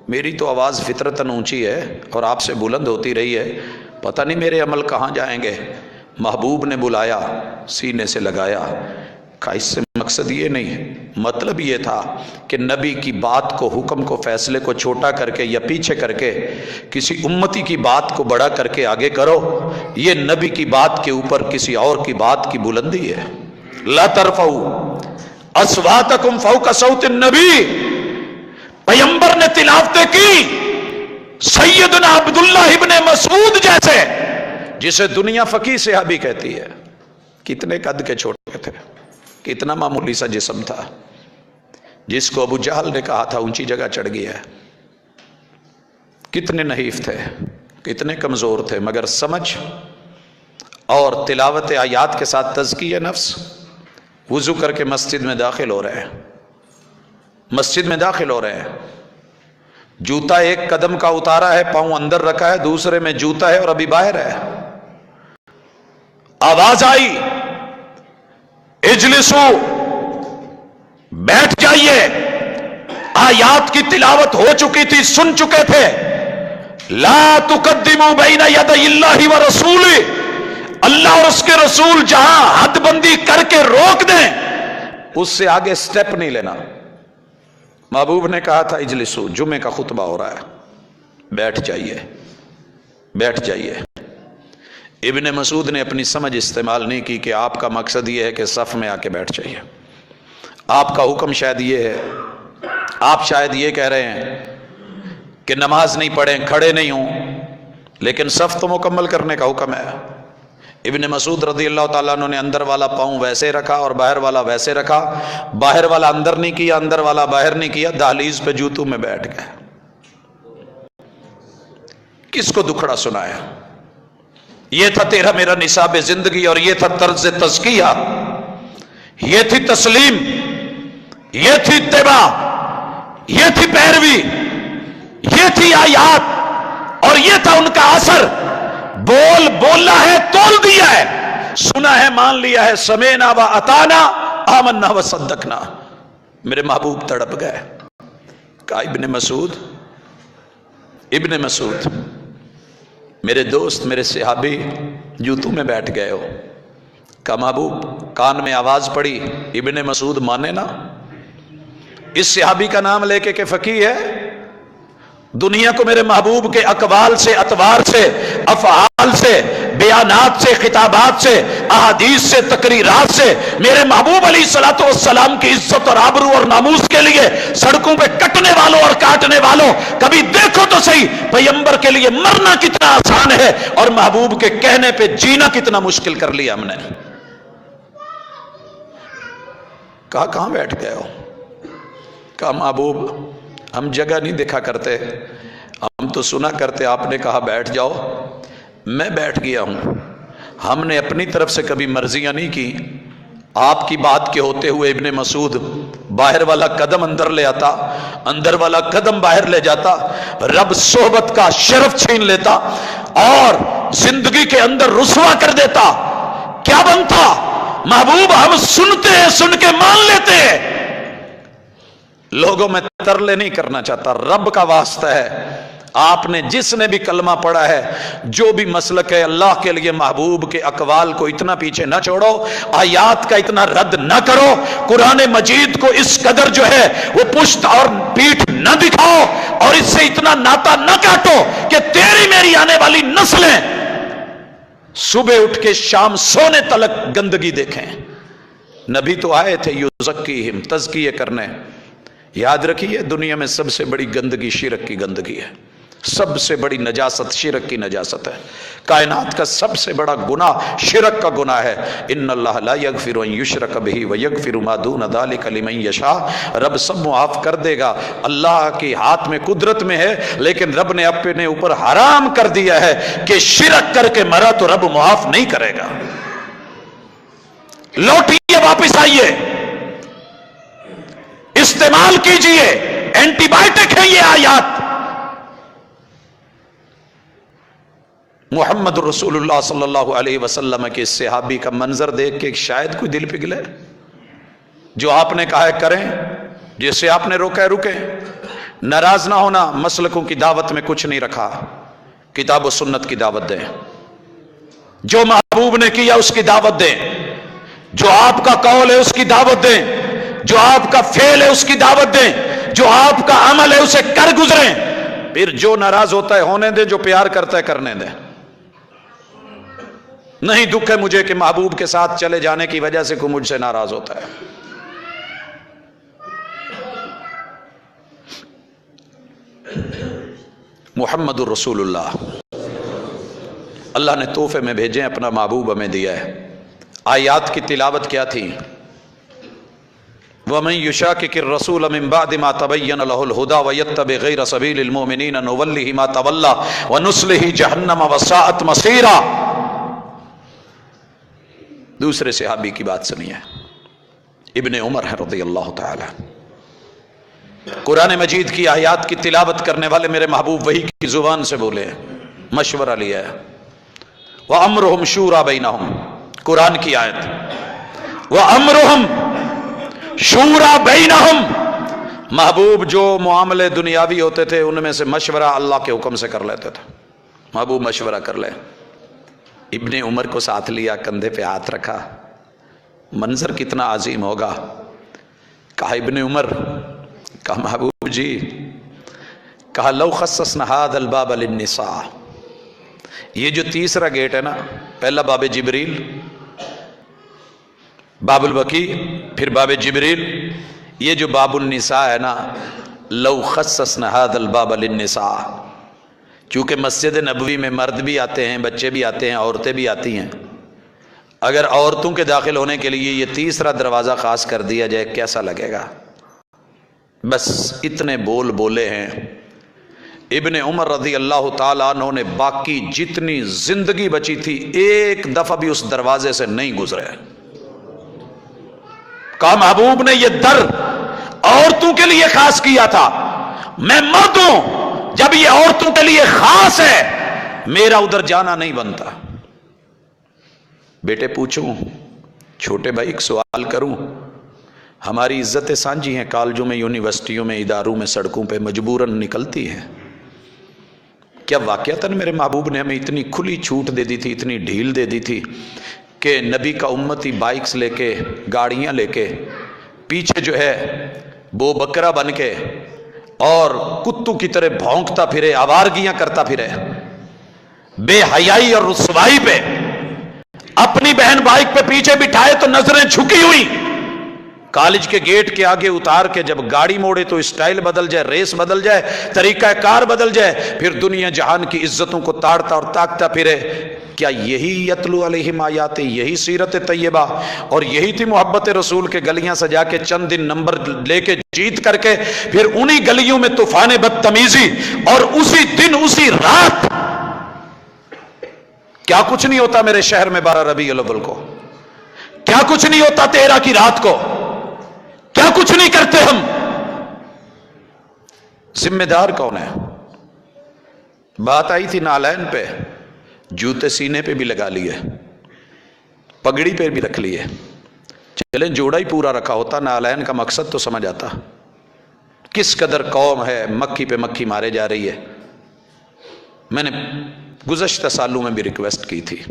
میری تو آواز فطرتاً اونچی ہے اور آپ سے بلند ہوتی رہی ہے، پتہ نہیں میرے عمل کہاں جائیں گے۔ محبوب نے بلایا، سینے سے لگایا، کہا اس سے مقصد یہ نہیں، مطلب یہ تھا کہ نبی کی بات کو، حکم کو، فیصلے کو چھوٹا کر کے یا پیچھے کر کے کسی امتی کی بات کو بڑا کر کے آگے کرو، یہ نبی کی بات کے اوپر کسی اور کی بات کی بلندی ہے۔ لا ترفعوا اصواتکم فوق صوت النبی، پیغمبر نے تلاوتیں کی، سیدنا عبداللہ ابن مسعود جیسے، جسے دنیا فقیہ صحابی کہتی ہے، کتنے قد کے چھوٹے تھے، کتنا معمولی سا جسم تھا، جس کو ابو جہل نے کہا تھا اونچی جگہ چڑھ گیا ہے، کتنے نحیف تھے، کتنے کمزور تھے، مگر سمجھ اور تلاوت آیات کے ساتھ تزکیہ نفس، وضو کر کے مسجد میں داخل ہو رہے ہیں، مسجد میں داخل ہو رہے ہیں، جوتا ایک قدم کا اتارا ہے، پاؤں اندر رکھا ہے، دوسرے میں جوتا ہے اور ابھی باہر ہے، آواز آئی اجلسو، بیٹھ جائیے، آیات کی تلاوت ہو چکی تھی، سن چکے تھے، لا تقدموا بین یدی اللہ ورسولہ، اللہ اور اس کے رسول جہاں حد بندی کر کے روک دیں اس سے آگے سٹیپ نہیں لینا۔ محبوب نے کہا تھا اجلسو، جمعے کا خطبہ ہو رہا ہے، بیٹھ جائیے، بیٹھ جائیے۔ ابن مسعود نے اپنی سمجھ استعمال نہیں کی کہ آپ کا مقصد یہ ہے کہ صف میں آ کے بیٹھ جائیے، آپ کا حکم شاید یہ ہے، آپ شاید یہ کہہ رہے ہیں کہ نماز نہیں پڑھیں، کھڑے نہیں ہوں، لیکن صف تو مکمل کرنے کا حکم ہے۔ ابن مسعود رضی اللہ تعالیٰ عنہ نے اندر والا پاؤں ویسے رکھا اور باہر والا ویسے رکھا، باہر والا اندر نہیں کیا، اندر والا باہر نہیں کیا، دہلیز پہ جوتوں میں بیٹھ گئے۔ کس کو دکھڑا سنایا؟ یہ تھا تیرا میرا نصاب زندگی، اور یہ تھا طرز تزکیہ، یہ تھی تسلیم، یہ تھی اتباع، یہ تھی پیروی، یہ تھی آیات، اور یہ تھا ان کا اثر۔ بول بولا ہے، تول دیا ہے، سنا ہے، مان لیا ہے، سمینا و اطانا، آمنا و صدقنا۔ میرے محبوب تڑپ گئے، کہا ابن مسعود، ابن مسعود میرے دوست، میرے صحابی، جوتوں میں بیٹھ گئے ہو۔ کہا محبوب، کان میں آواز پڑی، ابن مسعود مانے نا، اس صحابی کا نام لے کے کہ فقیہ ہے، دنیا کو میرے محبوب کے اقوال سے، اطوار سے، افعال سے، بیانات سے، خطابات سے، احادیث سے، تقریرات سے میرے محبوب علیہ الصلوۃ والسلام کی عزت اور آبرو اور ناموس کے لیے سڑکوں پہ کٹنے والوں اور کاٹنے والوں، کبھی دیکھو تو صحیح پیغمبر کے لیے مرنا کتنا آسان ہے اور محبوب کے کہنے پہ جینا کتنا مشکل کر لیا ہم نے۔ کہا کہاں بیٹھ گئے ہو؟ کہا محبوب، ہم جگہ نہیں دیکھا کرتے، ہم تو سنا کرتے، آپ نے کہا بیٹھ جاؤ، میں بیٹھ گیا ہوں۔ ہم نے اپنی طرف سے کبھی مرضیاں نہیں کی، آپ کی بات کے ہوتے ہوئے ابن مسعود باہر والا قدم اندر لے آتا، اندر والا قدم باہر لے جاتا، رب صحبت کا شرف چھین لیتا اور زندگی کے اندر رسوا کر دیتا، کیا بنتا؟ محبوب ہم سنتے ہیں، سن کے مان لیتے ہیں، لوگوں میں ترلے نہیں کرنا چاہتا، رب کا واسطہ ہے۔ آپ نے جس نے بھی کلمہ پڑھا ہے، جو بھی مسلک ہے، اللہ کے لیے محبوب کے اقوال کو اتنا پیچھے نہ چھوڑو، آیات کا اتنا رد نہ کرو، قرآن مجید کو اس قدر جو ہے وہ پشت اور پیٹھ نہ دکھاؤ، اور اس سے اتنا ناتا نہ کاٹو کہ تیری میری آنے والی نسلیں صبح اٹھ کے شام سونے تلک گندگی دیکھیں۔ نبی تو آئے تھے یزکیہم، تزکیے کرنے۔ یاد رکھیے دنیا میں سب سے بڑی گندگی شرک کی گندگی ہے، سب سے بڑی نجاست شرک کی نجاست ہے۔ کائنات کا سب سے بڑا گناہ شرک کا گناہ ہے۔ ان اللہ لا یغفر ان یشرک بہ ویغفر ما دون ذلک لمن یشاء۔ رب سب معاف کر دے گا، اللہ کے ہاتھ میں قدرت میں ہے، لیکن رب نے اپنے اوپر حرام کر دیا ہے کہ شرک کر کے مرا تو رب معاف نہیں کرے گا۔ لوٹیے، واپس آئیے، استعمال کیجئے، اینٹی بائیوٹک ہے یہ آیات۔ محمد رسول اللہ صلی اللہ علیہ وسلم کے صحابی کا منظر دیکھ کے شاید کوئی دل پگھلے۔ جو آپ نے کہا ہے کریں، جسے آپ نے روکا ہے رکیں۔ ناراض نہ ہونا، مسلکوں کی دعوت میں کچھ نہیں رکھا، کتاب و سنت کی دعوت دیں۔ جو محبوب نے کیا اس کی دعوت دیں، جو آپ کا قول ہے اس کی دعوت دیں، جو آپ کا فعل ہے اس کی دعوت دیں، جو آپ کا عمل ہے اسے کر گزریں۔ پھر جو ناراض ہوتا ہے ہونے دیں، جو پیار کرتا ہے کرنے دیں۔ نہیں دکھ ہے مجھے کہ محبوب کے ساتھ چلے جانے کی وجہ سے کوئی مجھ سے ناراض ہوتا ہے۔ محمد الرسول اللہ، اللہ نے تحفے میں بھیجے، اپنا محبوب ہمیں دیا ہے۔ آیات کی تلاوت کیا تھی؟ وَمَن يُشَاقِقِ الرَّسُولَ مِن بَعْدِ مَا تَبَيَّنَ لَهُ الْهُدَى وَيَتَّبِعْ غَيْرَ سَبِيلِ الْمُؤْمِنِينَ نُوَلِّهِ مَا تَوَلَّى وَنُصْلِهِ جَهَنَّمَ وَسَاءَتْ مَصِيرًا۔ دوسرے صحابی کی بات سنیے، ابن عمر ہے رضی اللہ تعالی۔ قرآن مجید کی آیات کی تلاوت کرنے والے میرے محبوب وہی کی زبان سے بولے، مشورہ لیا ہے۔ وَأَمْرُهُمْ شُورَى بَيْنَهُمْ، قرآن کی آیت، وَأَمْرُهُمْ شُورَى بَيْنَهُمْ، محبوب جو معاملے دنیاوی ہوتے تھے ان میں سے مشورہ اللہ کے حکم سے کر لیتے تھے۔ محبوب مشورہ کر لے۔ ابن عمر کو ساتھ لیا، کندھے پہ ہاتھ رکھا، منظر کتنا عظیم ہوگا۔ کہا ابن عمر، کہا محبوب جی، کہا لو خصصنا هذا الباب للنساء، یہ جو تیسرا گیٹ ہے نا، پہلا باب جبریل، باب البقیع، پھر باب جبریل، یہ جو باب النساء ہے نا، لو خصصنا هذا الباب للنساء، چونکہ مسجد نبوی میں مرد بھی آتے ہیں، بچے بھی آتے ہیں، عورتیں بھی آتی ہیں، اگر عورتوں کے داخل ہونے کے لیے یہ تیسرا دروازہ خاص کر دیا جائے کیسا لگے گا؟ بس اتنے بول بولے ہیں۔ ابن عمر رضی اللہ تعالیٰ عنہ نے باقی جتنی زندگی بچی تھی ایک دفعہ بھی اس دروازے سے نہیں گزرے۔ کہا محبوب نے یہ در عورتوں کے لیے خاص کیا تھا، میں مرد ہوں، جب یہ عورتوں کے لیے خاص ہے میرا ادھر جانا نہیں بنتا۔ بیٹے پوچھوں، چھوٹے بھائی ایک سوال کروں، ہماری عزت سانجی ہیں، کالجوں میں، یونیورسٹیوں میں، اداروں میں، سڑکوں پہ مجبوراً نکلتی ہیں۔ کیا واقعتاً میرے محبوب نے ہمیں اتنی کھلی چھوٹ دے دی تھی، اتنی ڈھیل دے دی تھی کہ نبی کا امتی بائکس لے کے، گاڑیاں لے کے، پیچھے جو ہے بو بکرا بن کے اور کتوں کی طرح بھونکتا پھرے، آوارگیاں کرتا پھرے، بے حیائی اور رسوائی پہ اپنی بہن بائک پہ پیچھے بٹھائے تو نظریں جھکی ہوئی، کالج کے گیٹ کے آگے اتار کے جب گاڑی موڑے تو اسٹائل بدل جائے، ریس بدل جائے، طریقہ کار بدل جائے، پھر دنیا جہان کی عزتوں کو تاڑتا اور تاکتا پھرے۔ کیا یہی یتلو علیہم آیات، یہی سیرت طیبہ اور یہی تھی محبت رسول کے گلیاں سجا کے چند دن نمبر لے کے جیت کر کے پھر انہی گلیوں میں طوفان بدتمیزی، اور اسی دن اسی رات کیا کچھ نہیں ہوتا میرے شہر میں 12 ربیع الاول کو، کیا کچھ نہیں ہوتا 13 کی رات کو، کیا کچھ نہیں کرتے ہم؟ ذمہ دار کون ہے؟ بات آئی تھی نالین پہ، جوتے سینے پہ بھی لگا لیے، پگڑی پہ بھی رکھ لیے، چلیں جوڑا ہی پورا رکھا ہوتا، نالین کا مقصد تو سمجھ آتا۔ کس قدر قوم ہے مکھی پہ مکھی مارے جا رہی ہے۔ میں نے گزشتہ سالوں میں بھی ریکویسٹ کی تھی،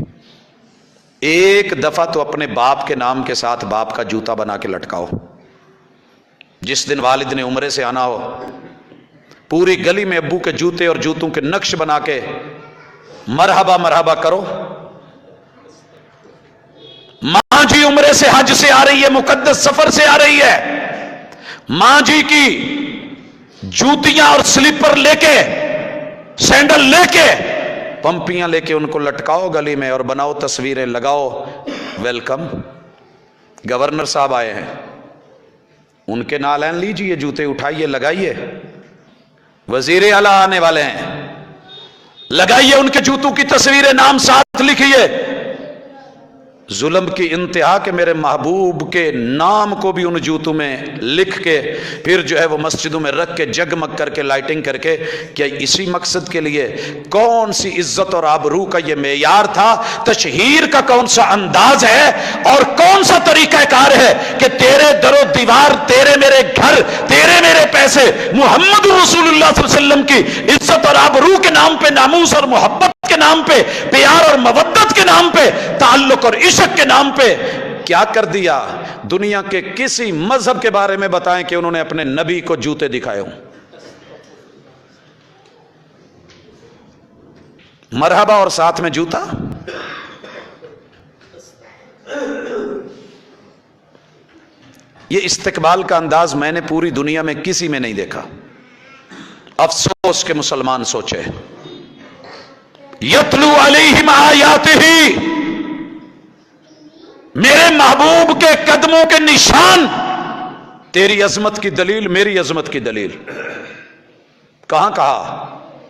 ایک دفعہ تو اپنے باپ کے نام کے ساتھ باپ کا جوتا بنا کے لٹکاؤ، جس دن والد نے عمرے سے آنا ہو پوری گلی میں ابو کے جوتے اور جوتوں کے نقش بنا کے مرحبا مرحبا کرو. ماں جی عمرے سے حج سے آ رہی ہے، مقدس سفر سے آ رہی ہے، ماں جی کی جوتیاں اور سلیپر لے کے، سینڈل لے کے، پمپیاں لے کے ان کو لٹکاؤ گلی میں اور بناؤ تصویریں لگاؤ. ویلکم. گورنر صاحب آئے ہیں، ان کے نالین لیجئے، جوتے اٹھائیے لگائیے. وزیر اعلیٰ آنے والے ہیں، لگائیے ان کے جوتوں کی تصویریں، نام ساتھ لکھیے. ظلم کی انتہا کہ میرے محبوب کے نام کو بھی ان جوتوں میں لکھ کے پھر جو ہے وہ مسجدوں میں رکھ کے جگمگ کر کے لائٹنگ کر کے، کیا اسی مقصد کے لیے؟ کون سی عزت اور آبرو کا یہ معیار تھا؟ تشہیر کا کون سا انداز ہے اور کون سا طریقہ کار ہے کہ تیرے در و دیوار، تیرے میرے گھر، تیرے میرے پیسے محمد رسول اللہ صلی اللہ علیہ وسلم کی عزت اور آبرو کے نام پہ، ناموس اور محبت کے نام پہ، پیار اور مودت کے نام پہ، تعلق اور عشق کے نام پہ کیا کر دیا؟ دنیا کے کسی مذہب کے بارے میں بتائیں کہ انہوں نے اپنے نبی کو جوتے دکھائے ہوں؟ مرحبا اور ساتھ میں جوتا. یہ استقبال کا انداز میں نے پوری دنیا میں کسی میں نہیں دیکھا. افسوس کہ مسلمان سوچے. یتلو علیہم آیاتہ، میرے محبوب کے قدموں کے نشان، تیری عظمت کی دلیل، میری عظمت کی دلیل. کہاں کہا؟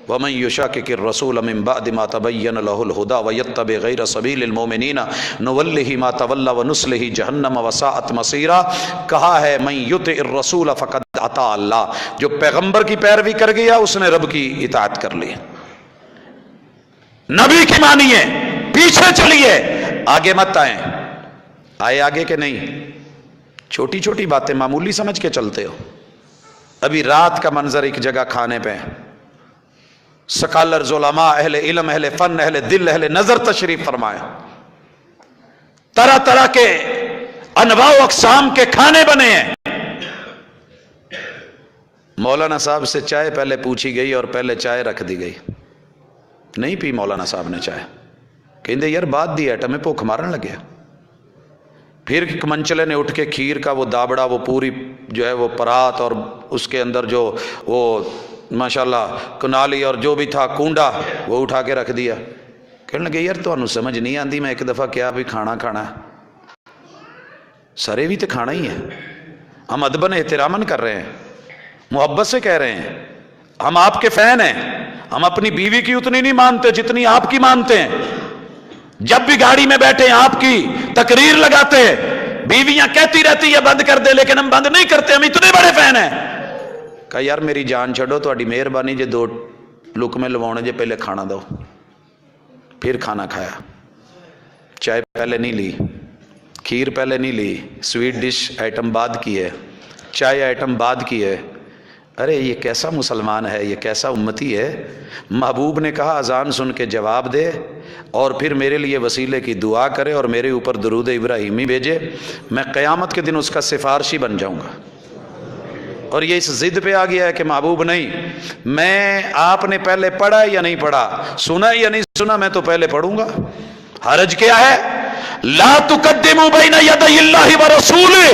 وَمَن يُشَاقِقِ الرَّسُولَ مِن بَعْدِ مَا تَبَيَّنَ لَهُ الْهُدَىٰ وَيَتَّبِعْ غَيْرَ سَبِيلِ الْمُؤْمِنِينَ نُوَلِّهِ مَا تَوَلَّىٰ وَنُصْلِهِ جَهَنَّمَ وَسَاءَتْ مَصِيرًا. کہا ہے مَن يُطِعِ الرَّسُولَ فَقَدْ أَطَاعَ اللَّهَ، جو پیغمبر کی پیروی کر گیا اس نے رب کی اطاعت کر لی. نبی کی مانیے، پیچھے چلیے، آگے مت آئیں. آئے آگے کہ نہیں؟ چھوٹی چھوٹی باتیں معمولی سمجھ کے چلتے ہو. ابھی رات کا منظر ایک جگہ کھانے پہ، سکالرز، علماء، اہل علم، اہل فن، اہل دل، اہل نظر تشریف فرمائے. طرح طرح کے انواع و اقسام کے کھانے بنے ہیں. مولانا صاحب سے چائے پہلے پوچھی گئی اور پہلے چائے رکھ دی گئی. نہیں پی مولانا صاحب نے چائے. کہندے یار بات دی ایٹم میں بھوک مارن لگیا. پھر منچلے نے اٹھ کے کھیر کا وہ دابڑا، وہ پوری جو ہے وہ پرات اور اس کے اندر جو وہ ماشاءاللہ کنالی اور جو بھی تھا کونڈا وہ اٹھا کے رکھ دیا. کہنے لگے یار تو انہوں سمجھ نہیں آندی، میں ایک دفعہ کیا بھی کھانا کھانا سارے بھی تو کھانا ہی ہے. ہم ادبن احترامن کر رہے ہیں، محبت سے کہہ رہے ہیں، ہم آپ کے فین ہیں. ہم اپنی بیوی کی اتنی نہیں مانتے جتنی آپ کی مانتے ہیں. جب بھی گاڑی میں بیٹھے ہیں آپ کی تقریر لگاتے ہیں. بیویاں کہتی رہتی ہے بند کر دے، لیکن ہم بند نہیں کرتے، ہم اتنے بڑے فین ہیں. کہا یار میری جان چھڑو، تہاڈی مہربانی جے 2 لقمے لوانے جے، پہلے کھانا دو. پھر کھانا کھایا. چائے پہلے نہیں لی، کھیر پہلے نہیں لی، سویٹ ڈش آئٹم بعد کی ہے، چائے آئٹم بعد کی ہے. ارے یہ کیسا مسلمان ہے، یہ کیسا امتی ہے. محبوب نے کہا اذان سن کے جواب دے اور پھر میرے لیے وسیلے کی دعا کرے اور میرے اوپر درود ابراہیمی بھیجے، میں قیامت کے دن اس کا سفارشی بن جاؤں گا. اور یہ اس ضد پہ آ گیا ہے کہ محبوب نہیں، میں آپ نے پہلے پڑھا یا نہیں پڑھا، سنا یا نہیں سنا، میں تو پہلے پڑھوں گا. حرج کیا ہے؟ لا تقدموا بین یدی اللہ ورسولہ.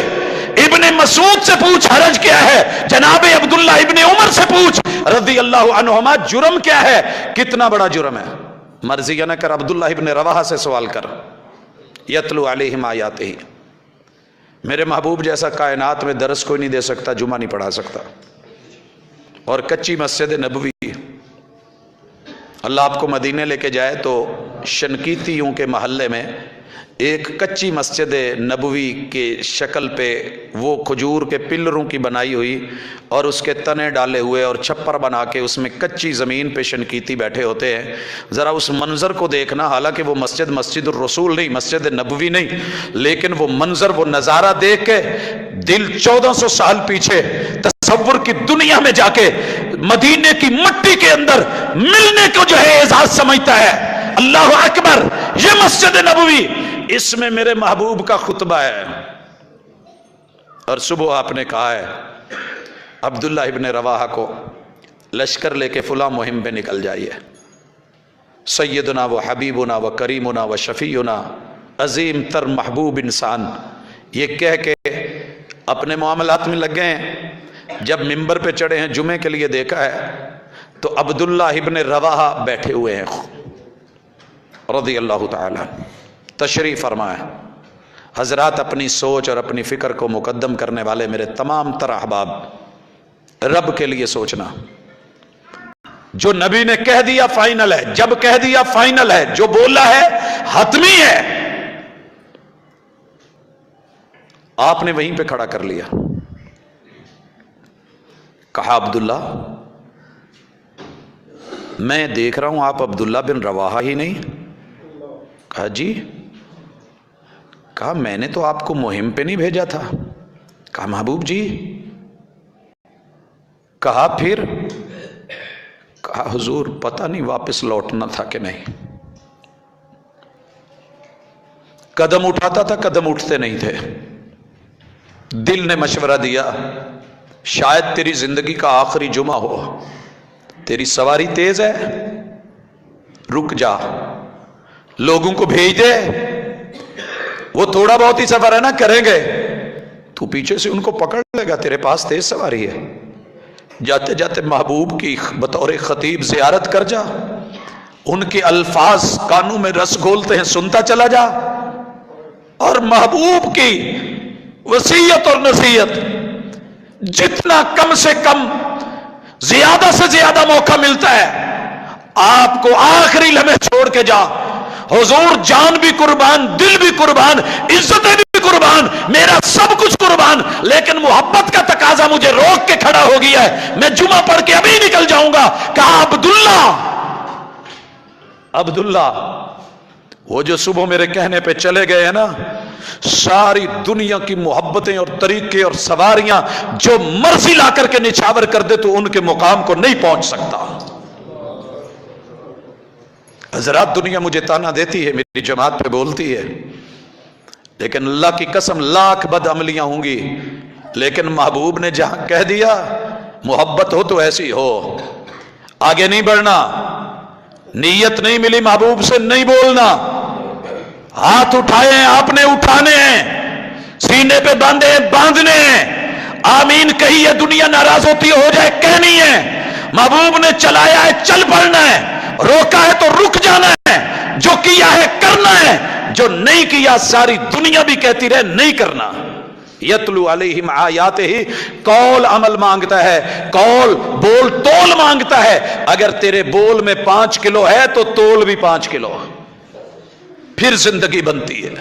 ابن مسعود سے پوچھ حرج کیا ہے، جناب عبداللہ ابن عمر سے پوچھ رضی اللہ عنہما جرم کیا ہے، کتنا بڑا جرم ہے. مرضی نہ کر، عبداللہ ابن رواحہ سے سوال کر. یتلو علیہم آیاتہ. میرے محبوب جیسا کائنات میں درس کوئی نہیں دے سکتا، جمعہ نہیں پڑھا سکتا. اور کچی مسجد نبوی، اللہ آپ کو مدینے لے کے جائے تو شنقیتیوں کے محلے میں ایک کچی مسجد نبوی کے شکل پہ وہ کھجور کے پلروں کی بنائی ہوئی اور اس کے تنے ڈالے ہوئے اور چھپر بنا کے اس میں کچی زمین پہ شنقیتی بیٹھے ہوتے ہیں. ذرا اس منظر کو دیکھنا. حالانکہ وہ مسجد مسجد الرسول نہیں، مسجد نبوی نہیں، لیکن وہ منظر، وہ نظارہ دیکھ کے دل 1400 سال پیچھے تصور کی دنیا میں جا کے مدینے کی مٹی کے اندر ملنے کو جو ہے اعزاز سمجھتا ہے. اللہ اکبر. یہ مسجد نبوی، اس میں میرے محبوب کا خطبہ ہے. اور صبح آپ نے کہا ہے عبداللہ ابن رواحہ کو لشکر لے کے فلاں مہم پہ نکل جائیے، سیدنا و حبیبنا و کریمنا و شفیعنا عظیم تر محبوب انسان یہ کہہ کے اپنے معاملات میں لگ گئے ہیں۔ جب ممبر پہ چڑھے ہیں جمعے کے لیے دیکھا ہے تو عبداللہ ابن رواحہ بیٹھے ہوئے ہیں رضی اللہ تعالی، تشریف فرمائے۔ حضرات اپنی سوچ اور اپنی فکر کو مقدم کرنے والے میرے تمام تر احباب، رب کے لیے سوچنا، جو نبی نے کہہ دیا فائنل ہے، جب کہہ دیا فائنل ہے، جو بولا ہے حتمی ہے، آپ نے وہیں پہ کھڑا کر لیا۔ کہا عبداللہ میں دیکھ رہا ہوں آپ عبداللہ بن رواحہ ہی نہیں؟ کہا جی۔ کہا میں نے تو آپ کو مہم پہ نہیں بھیجا تھا۔ کہا محبوب جی۔ کہا پھر؟ کہا حضور پتہ نہیں واپس لوٹنا تھا کہ نہیں، قدم اٹھاتا تھا قدم اٹھتے نہیں تھے۔ دل نے مشورہ دیا شاید تیری زندگی کا آخری جمعہ ہو، تیری سواری تیز ہے، رک جا، لوگوں کو بھیج دے، وہ تھوڑا بہت ہی سفر ہے نا کریں گے، تو پیچھے سے ان کو پکڑ لے گا، تیرے پاس تیز سواری ہے، جاتے جاتے محبوب کی بطور خطیب زیارت کر جا، ان کے الفاظ کانوں میں رس گھولتے ہیں سنتا چلا جا، اور محبوب کی وصیت اور نصیحت جتنا کم سے کم زیادہ سے زیادہ موقع ملتا ہے آپ کو آخری لمحے چھوڑ کے جا، حضور جان بھی قربان، دل بھی قربان، عزتیں بھی قربان، میرا سب کچھ قربان، لیکن محبت کا تقاضا مجھے روک کے کھڑا ہو گیا ہے، میں جمعہ پڑھ کے ابھی نکل جاؤں گا۔ کہا عبداللہ وہ جو صبح میرے کہنے پہ چلے گئے ہیں نا، ساری دنیا کی محبتیں اور طریقے اور سواریاں جو مرضی لا کر کے نچھاور کر دے تو ان کے مقام کو نہیں پہنچ سکتا۔ حضرات دنیا مجھے تانا دیتی ہے، میری جماعت پہ بولتی ہے، لیکن اللہ کی قسم لاکھ بد عملیاں ہوں گی، لیکن محبوب نے جہاں کہہ دیا محبت ہو تو ایسی ہو، آگے نہیں بڑھنا، نیت نہیں ملی محبوب سے نہیں بولنا، ہاتھ اٹھائے ہیں آپ نے اٹھانے ہیں، سینے پہ باندھے ہیں باندھنے ہیں، آمین کہی ہے دنیا ناراض ہوتی ہو جائے کہنی ہے، محبوب نے چلایا ہے چل پڑنا ہے، روکا ہے تو رک جانا ہے، جو کیا ہے کرنا ہے، جو نہیں کیا ساری دنیا بھی کہتی رہے نہیں کرنا۔ یتلو علیہم آیاتہ، قول عمل مانگتا ہے، قول بول تول مانگتا ہے، اگر تیرے بول میں 5 کلو ہے تو تول بھی 5 کلو، پھر زندگی بنتی ہے۔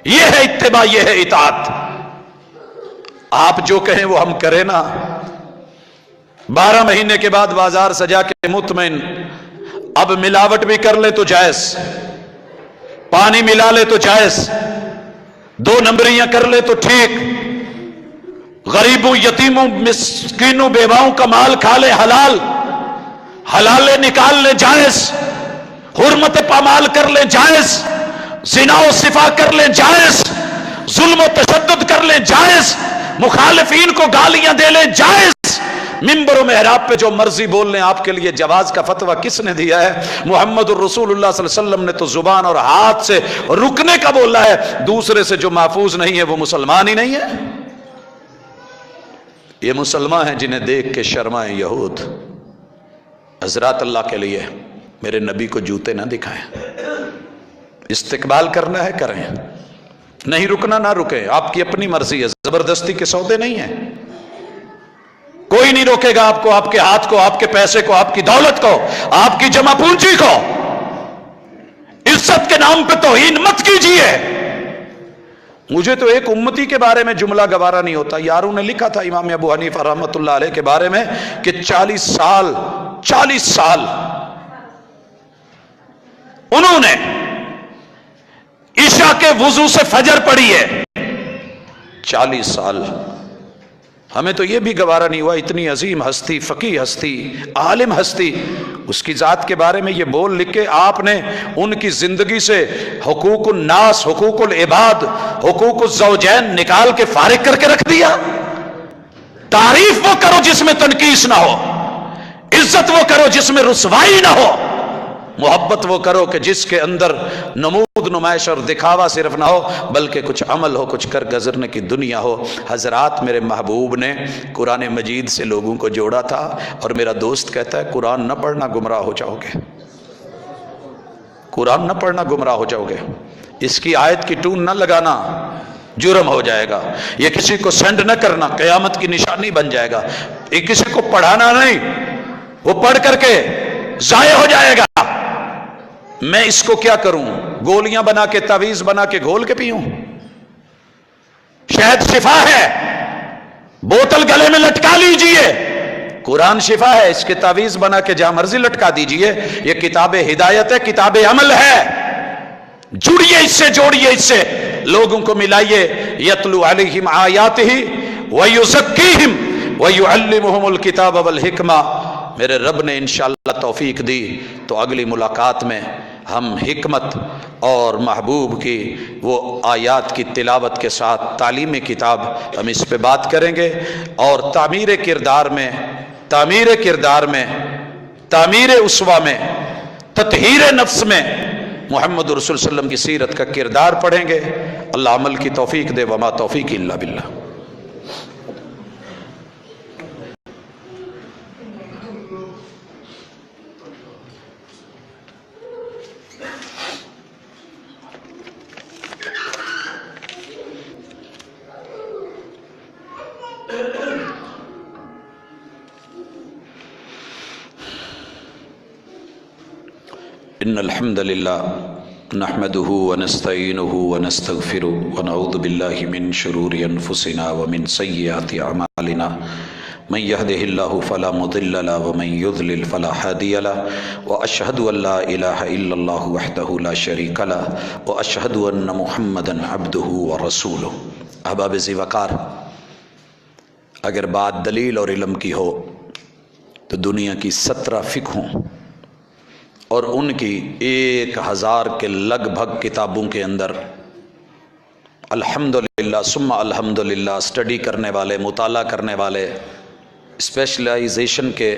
یہ ہے اتباع، یہ ہے اطاعت۔ آپ جو کہیں وہ ہم کریں نا، 12 مہینے کے بعد بازار سجا کے مطمئن، اب ملاوٹ بھی کر لے تو جائز، پانی ملا لے تو جائز، 2 نمبریاں کر لے تو ٹھیک، غریبوں یتیموں مسکینوں بیواؤں کا مال کھا لے حلال، حلالے نکال لے جائز، حرمت پامال کر لے جائز، زنا و صفا کر لیں جائز، ظلم و تشدد کر لیں جائز، مخالفین کو گالیاں دے لیں جائز، منبر و محراب پہ جو مرضی بول لیں، آپ کے لیے جواز کا فتویٰ کس نے دیا ہے؟ محمد الرسول اللہ صلی اللہ علیہ وسلم نے تو زبان اور ہاتھ سے رکنے کا بولا ہے، دوسرے سے جو محفوظ نہیں ہے وہ مسلمان ہی نہیں ہے۔ یہ مسلمان ہیں جنہیں دیکھ کے شرمائیں یہود۔ حضرات اللہ کے لیے میرے نبی کو جوتے نہ دکھائیں، استقبال کرنا ہے کریں، نہیں رکنا نہ رکیں، آپ کی اپنی مرضی ہے، زبردستی کے سودے نہیں ہیں، کوئی نہیں روکے گا آپ کو، آپ کے ہاتھ کو، آپ کے پیسے کو، آپ کی دولت کو، آپ کی جمع پونجی کو۔ عزت کے نام پہ توہین مت کیجیے۔ مجھے تو ایک امتی کے بارے میں جملہ گوارا نہیں ہوتا، یاروں نے لکھا تھا امام ابو حنیفہ رحمۃ اللہ علیہ کے بارے میں کہ 40 سال انہوں نے عشاء کے وضو سے فجر پڑھی ہے، 40 سال۔ ہمیں تو یہ بھی گوارا نہیں ہوا، اتنی عظیم ہستی، فقیہ ہستی، عالم ہستی، اس کی ذات کے بارے میں یہ بول لکھ کے آپ نے ان کی زندگی سے حقوق الناس، حقوق العباد، حقوق الزوجین نکال کے فارغ کر کے رکھ دیا۔ تعریف وہ کرو جس میں تنقیص نہ ہو، عزت وہ کرو جس میں رسوائی نہ ہو، محبت وہ کرو کہ جس کے اندر نمود نمائش اور دکھاوا صرف نہ ہو بلکہ کچھ عمل ہو، کچھ کر گزرنے کی دنیا ہو۔ حضرات میرے محبوب نے قرآن مجید سے لوگوں کو جوڑا تھا، اور میرا دوست کہتا ہے قرآن نہ پڑھنا گمراہ ہو جاؤ گے، قرآن نہ پڑھنا گمراہ ہو جاؤ گے، اس کی آیت کی ٹون نہ لگانا جرم ہو جائے گا، یہ کسی کو سینڈ نہ کرنا قیامت کی نشانی بن جائے گا، یہ کسی کو پڑھانا نہیں، وہ پڑھ کر کے ضائع ہو جائے گا۔ میں اس کو کیا کروں؟ گولیاں بنا کے تعویذ بنا کے گھول کے پیوں؟ شہد شفا ہے، بوتل گلے میں لٹکا لیجئے، قرآن شفا ہے، اس کے تعویذ بنا کے جہاں مرضی لٹکا دیجئے، یہ کتاب ہدایت ہے، کتاب عمل ہے، جڑیے اس سے، جوڑیے اس سے، لوگوں کو ملائیے۔ یتلو علیہم آیاتہ ویزکیہم ویعلمہم الکتاب والحکمہ۔ میرے رب نے انشاءاللہ توفیق دی تو اگلی ملاقات میں ہم حکمت اور محبوب کی وہ آیات کی تلاوت کے ساتھ تعلیم کتاب ہم اس پہ بات کریں گے، اور تعمیر کردار میں تعمیر اسوہ میں، تطہیر نفس میں محمد رسول صلی اللہ علیہ وسلم کی سیرت کا کردار پڑھیں گے۔ اللہ عمل کی توفیق دے، وما توفیق الا باللہ۔ ان الحمد للہ نحمده ونستعینه ونستغفره ونعوذ باللہ من شرور انفسنا ومن سیئات اعمالنا، من يهده الله فلا مضل له ومن يضلل فلا هادي له، واشهد ان لا اله الا الله وحده لا شريك له، واشهد ان محمدا عبده ورسوله۔ احباب ذی وقار، اگر بات دلیل اور علم کی ہو تو دنیا کی 17 فقہوں اور ان کی 1000 کے لگ بھگ کتابوں کے اندر الحمدللہ ثم الحمدللہ اسٹڈی کرنے والے، مطالعہ کرنے والے، اسپیشلائزیشن کے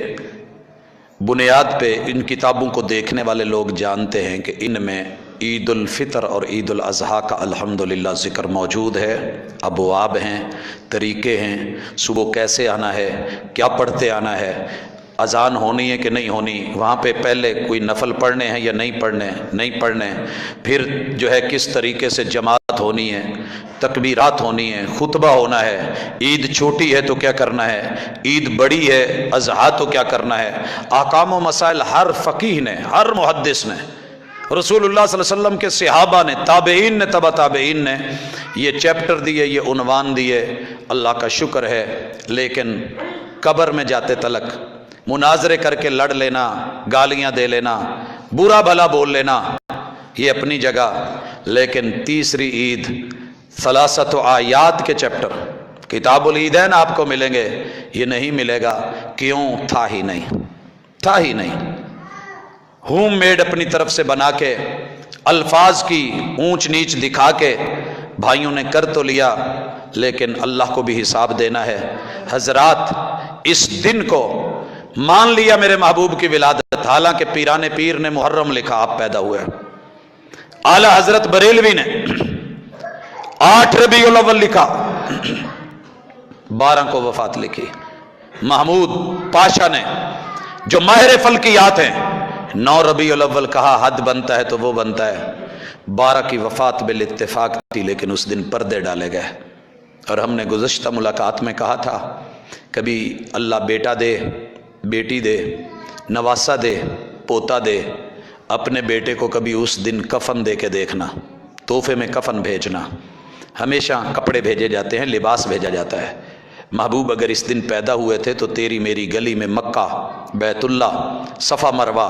بنیاد پہ ان کتابوں کو دیکھنے والے لوگ جانتے ہیں کہ ان میں عید الفطر اور عید الاضحیٰ کا الحمدللہ ذکر موجود ہے، ابواب ہیں، طریقے ہیں، صبح کیسے آنا ہے، کیا پڑھتے آنا ہے، اذان ہونی ہے کہ نہیں ہونی، وہاں پہ پہلے کوئی نفل پڑھنے ہیں یا نہیں پڑھنے، پھر جو ہے کس طریقے سے جماعت ہونی ہے، تکبیرات ہونی ہے، خطبہ ہونا ہے، عید چھوٹی ہے تو کیا کرنا ہے، عید بڑی ہے اضحیٰ تو کیا کرنا ہے، احکام و مسائل ہر فقیہ نے، ہر محدث نے، رسول اللہ صلی اللہ علیہ وسلم کے صحابہ نے، تابعین نے، تبع تابعین نے یہ چیپٹر دیے، یہ عنوان دیے، اللہ کا شکر ہے۔ لیکن قبر میں جاتے تلک مناظرے کر کے لڑ لینا، گالیاں دے لینا، برا بھلا بول لینا، یہ اپنی جگہ، لیکن تیسری عید ثلاثت آیات کے چیپٹر کتاب العیدین آپ کو ملیں گے، یہ نہیں ملے گا، کیوں؟ تھا ہی نہیں، ہوم میڈ اپنی طرف سے بنا کے، الفاظ کی اونچ نیچ دکھا کے بھائیوں نے کر تو لیا، لیکن اللہ کو بھی حساب دینا ہے۔ حضرات اس دن کو مان لیا میرے محبوب کی ولادت، حالانکہ پیران پیر نے محرم لکھا، آپ پیدا ہوئے، اعلی حضرت بریلوی نے 8 ربیع الاول لکھا، 12 کو وفات لکھی، محمود پاشا نے جو ماہر فلکیات ہیں 9 ربیع الاول کہا، حد بنتا ہے تو وہ بنتا ہے، 12 کی وفات بالاتفاق تھی، لیکن اس دن پردے ڈالے گئے، اور ہم نے گزشتہ ملاقات میں کہا تھا کبھی اللہ بیٹا دے، بیٹی دے، نواسہ دے، پوتا دے، اپنے بیٹے کو کبھی اس دن کفن دے کے دیکھنا، تحفے میں کفن بھیجنا، ہمیشہ کپڑے بھیجے جاتے ہیں، لباس بھیجا جاتا ہے۔ محبوب اگر اس دن پیدا ہوئے تھے تو تیری میری گلی میں مکہ، بیت اللہ، صفا مروہ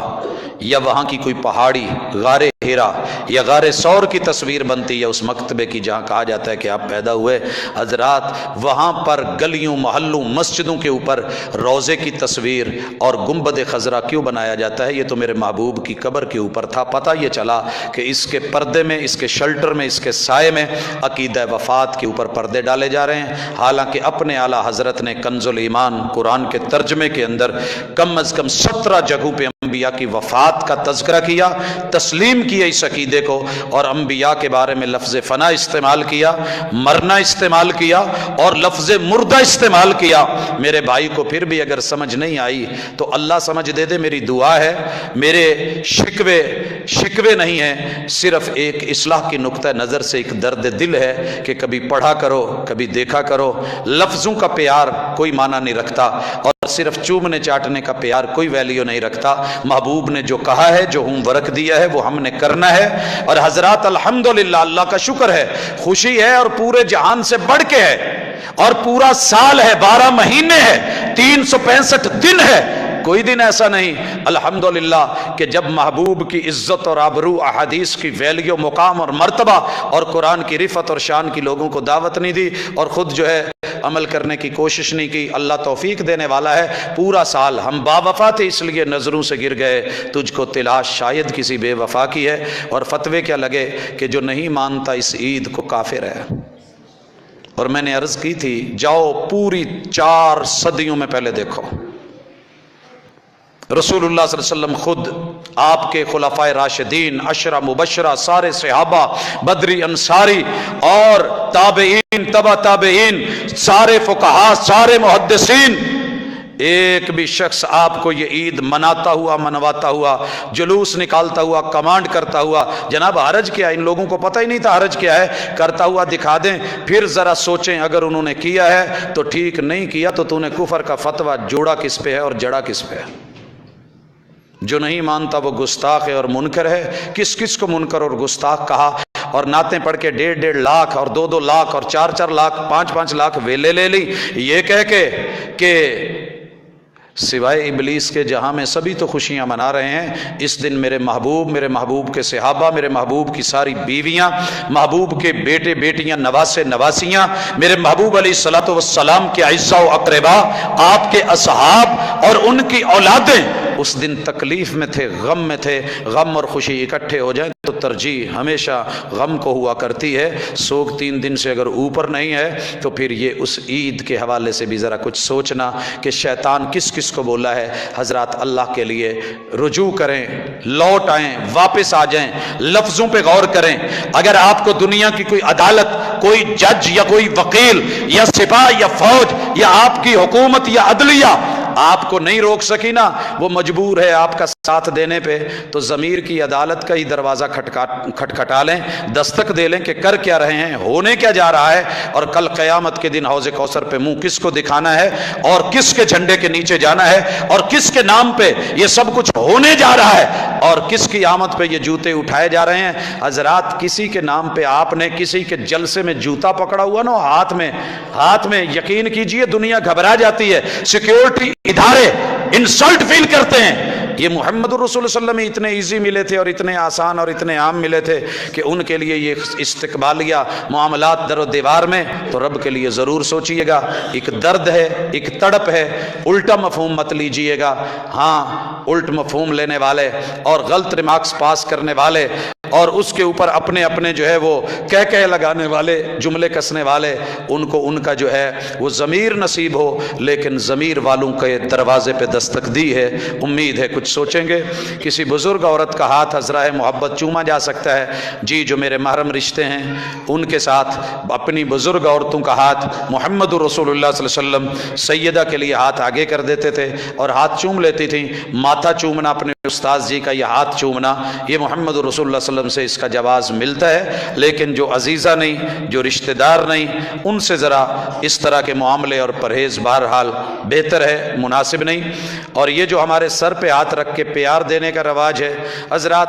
یا وہاں کی کوئی پہاڑی، غار ہیرا یا غار سور کی تصویر بنتی ہے اس مکتبے کی جہاں کہا جاتا ہے کہ آپ پیدا ہوئے۔ حضرات وہاں پر گلیوں محلوں مسجدوں کے اوپر روضے کی تصویر اور گنبد خضرا کیوں بنایا جاتا ہے؟ یہ تو میرے محبوب کی قبر کے اوپر تھا۔ پتہ یہ چلا کہ اس کے پردے میں، اس کے شلٹر میں، اس کے سائے میں عقیدہ وفات کے اوپر پردے ڈالے جا رہے ہیں، حالانکہ اپنے اعلیٰ حضرت نے کنز الایمان قرآن کے ترجمے کے اندر کم از کم 17 جگہوں پہ انبیاء کی وفات کا تذکرہ کیا، تسلیم کیا اس عقیدے کو، اور انبیاء کے بارے میں لفظ فنا استعمال کیا، مرنا استعمال کیا، اور لفظ مردہ استعمال کیا۔ میرے بھائی کو پھر بھی اگر سمجھ نہیں آئی تو اللہ سمجھ دے دے، میری دعا ہے، میرے شکوے نہیں ہیں، صرف ایک اصلاح کی نقطہ نظر سے ایک درد دل ہے کہ کبھی پڑھا کرو، کبھی دیکھا کرو۔ لفظوں کا پیار کوئی معنی نہیں رکھتا، اور صرف چومنے چاٹنے کا پیار کوئی ویلیو نہیں رکھتا۔ محبوب نے جو کہا ہے، جو ہوم ورک دیا ہے، وہ ہم نے کرنا ہے۔ اور حضرات الحمدللہ، اللہ کا شکر ہے، خوشی ہے، اور پورے جہان سے بڑھ کے ہے، اور پورا سال ہے، 12 مہینے ہے، 365 دن ہے، کوئی دن ایسا نہیں الحمدللہ کہ جب محبوب کی عزت اور آبرو، احادیث کی ویلیو، مقام اور مرتبہ اور قرآن کی رفعت اور شان کی لوگوں کو دعوت نہیں دی، اور خود جو ہے عمل کرنے کی کوشش نہیں کی۔ اللہ توفیق دینے والا ہے۔ پورا سال ہم با وفا تھے، اس لیے نظروں سے گر گئے، تجھ کو تلاش شاید کسی بے وفا کی ہے۔ اور فتوے کیا لگے کہ جو نہیں مانتا اس عید کو کافر ہے۔ اور میں نے عرض کی تھی، جاؤ پوری 4 صدیوں میں پہلے دیکھو، رسول اللہ صلی اللہ علیہ وسلم خود، آپ کے خلفائے راشدین، 10 مبشرہ، سارے صحابہ، بدری، انصاری، اور تابعین، تبع تابعین، سارے فقہاء، سارے محدثین، ایک بھی شخص آپ کو یہ عید مناتا ہوا، منواتا ہوا، جلوس نکالتا ہوا، کمانڈ کرتا ہوا، جناب حرج کیا؟ ان لوگوں کو پتہ ہی نہیں تھا حرج کیا ہے، کرتا ہوا دکھا دیں۔ پھر ذرا سوچیں، اگر انہوں نے کیا ہے تو ٹھیک، نہیں کیا تو نے کفر کا فتویٰ جوڑا کس پہ ہے اور جڑا کس پہ ہے؟ جو نہیں مانتا وہ گستاخ ہے اور منکر ہے۔ کس کس کو منکر اور گستاخ کہا؟ اور نعتیں پڑھ کے 1.5 لاکھ اور 2 لاکھ اور 4 لاکھ، 5 لاکھ ویلے لے لی، یہ کہہ کے کہ سوائے ابلیس کے جہاں میں سبھی تو خوشیاں منا رہے ہیں۔ اس دن میرے محبوب کے صحابہ، میرے محبوب کی ساری بیویاں، محبوب کے بیٹے بیٹیاں، نواسے نواسیاں، میرے محبوب علیہ الصلوۃ والسلام کے اعزاء و اقربا، آپ کے اصحاب اور ان کی اولادیں اس دن تکلیف میں تھے، غم میں تھے۔ غم اور خوشی اکٹھے ہو جائیں تو ترجیح ہمیشہ غم کو ہوا کرتی ہے۔ سوگ 3 دن سے اگر اوپر نہیں ہے تو پھر یہ اس عید کے حوالے سے بھی ذرا کچھ سوچنا کہ شیطان کس کس کو بولا ہے۔ حضرات اللہ کے لیے رجوع کریں، لوٹ آئیں، واپس آ جائیں، لفظوں پہ غور کریں۔ اگر آپ کو دنیا کی کوئی عدالت، کوئی جج یا کوئی وکیل یا سپاہ یا فوج یا آپ کی حکومت یا عدلیہ آپ کو نہیں روک سکی نا، وہ مجبور ہے آپ کا ساتھ دینے پہ، تو ضمیر کی عدالت کا ہی دروازہ کھٹکھٹا لیں، دستک دے لیں کہ کر کیا رہے ہیں، ہونے کیا جا رہا ہے، اور کل قیامت کے دن حوض کوثر پہ منہ کس کو دکھانا ہے، اور کس کے جھنڈے کے نیچے جانا ہے، اور کس کے نام پہ یہ سب کچھ ہونے جا رہا ہے، اور کس کی آمد پہ یہ جوتے اٹھائے جا رہے ہیں۔ حضرات کسی کے نام پہ آپ نے کسی کے جلسے میں جوتا پکڑا ہوا نا ہاتھ میں، یقین کیجئے دنیا گھبرا جاتی ہے، سیکیورٹی ادارے انسلٹ فیل کرتے ہیں۔ یہ محمد الرسول صلی اللہ علیہ وسلم اتنے ایزی ملے تھے اور اتنے آسان اور اتنے عام ملے تھے کہ ان کے لیے یہ استقبالیہ معاملات در و دیوار میں، تو رب کے لیے ضرور سوچئے گا۔ ایک درد ہے، ایک تڑپ ہے، الٹا مفہوم مت لیجئے گا۔ ہاں، الٹ مفہوم لینے والے اور غلط ریمارکس پاس کرنے والے اور اس کے اوپر اپنے جو ہے وہ کہہ لگانے والے، جملے کسنے والے، ان کو ان کا جو ہے وہ ضمیر نصیب ہو، لیکن ضمیر والوں کے دروازے پہ دستک دی ہے۔ امید ہے کچھ سوچیں گے۔ کسی بزرگ عورت کا ہاتھ عذرائے محبت چوما جا سکتا ہے جی، جو میرے محرم رشتے ہیں ان کے ساتھ اپنی بزرگ عورتوں کا ہاتھ محمد رسول اللہ صلی اللہ علیہ وسلم سیدہ کے لیے ہاتھ آگے کر دیتے تھے اور ہاتھ چوم لیتی تھیں۔ ماتھا چومنا، اپنے استاد جی کا یہ ہاتھ چومنا، یہ محمد رسول اللہ صلی اللہ علیہ وسلم سے اس کا جواز ملتا ہے، لیکن جو عزیزہ نہیں، جو رشتہ دار نہیں، ان سے ذرا اس طرح کے معاملے اور پرہیز بہرحال بہتر ہے، مناسب نہیں۔ اور یہ جو ہمارے سر پہ ہاتھ رکھ کے پیار دینے کا رواج ہے، حضرات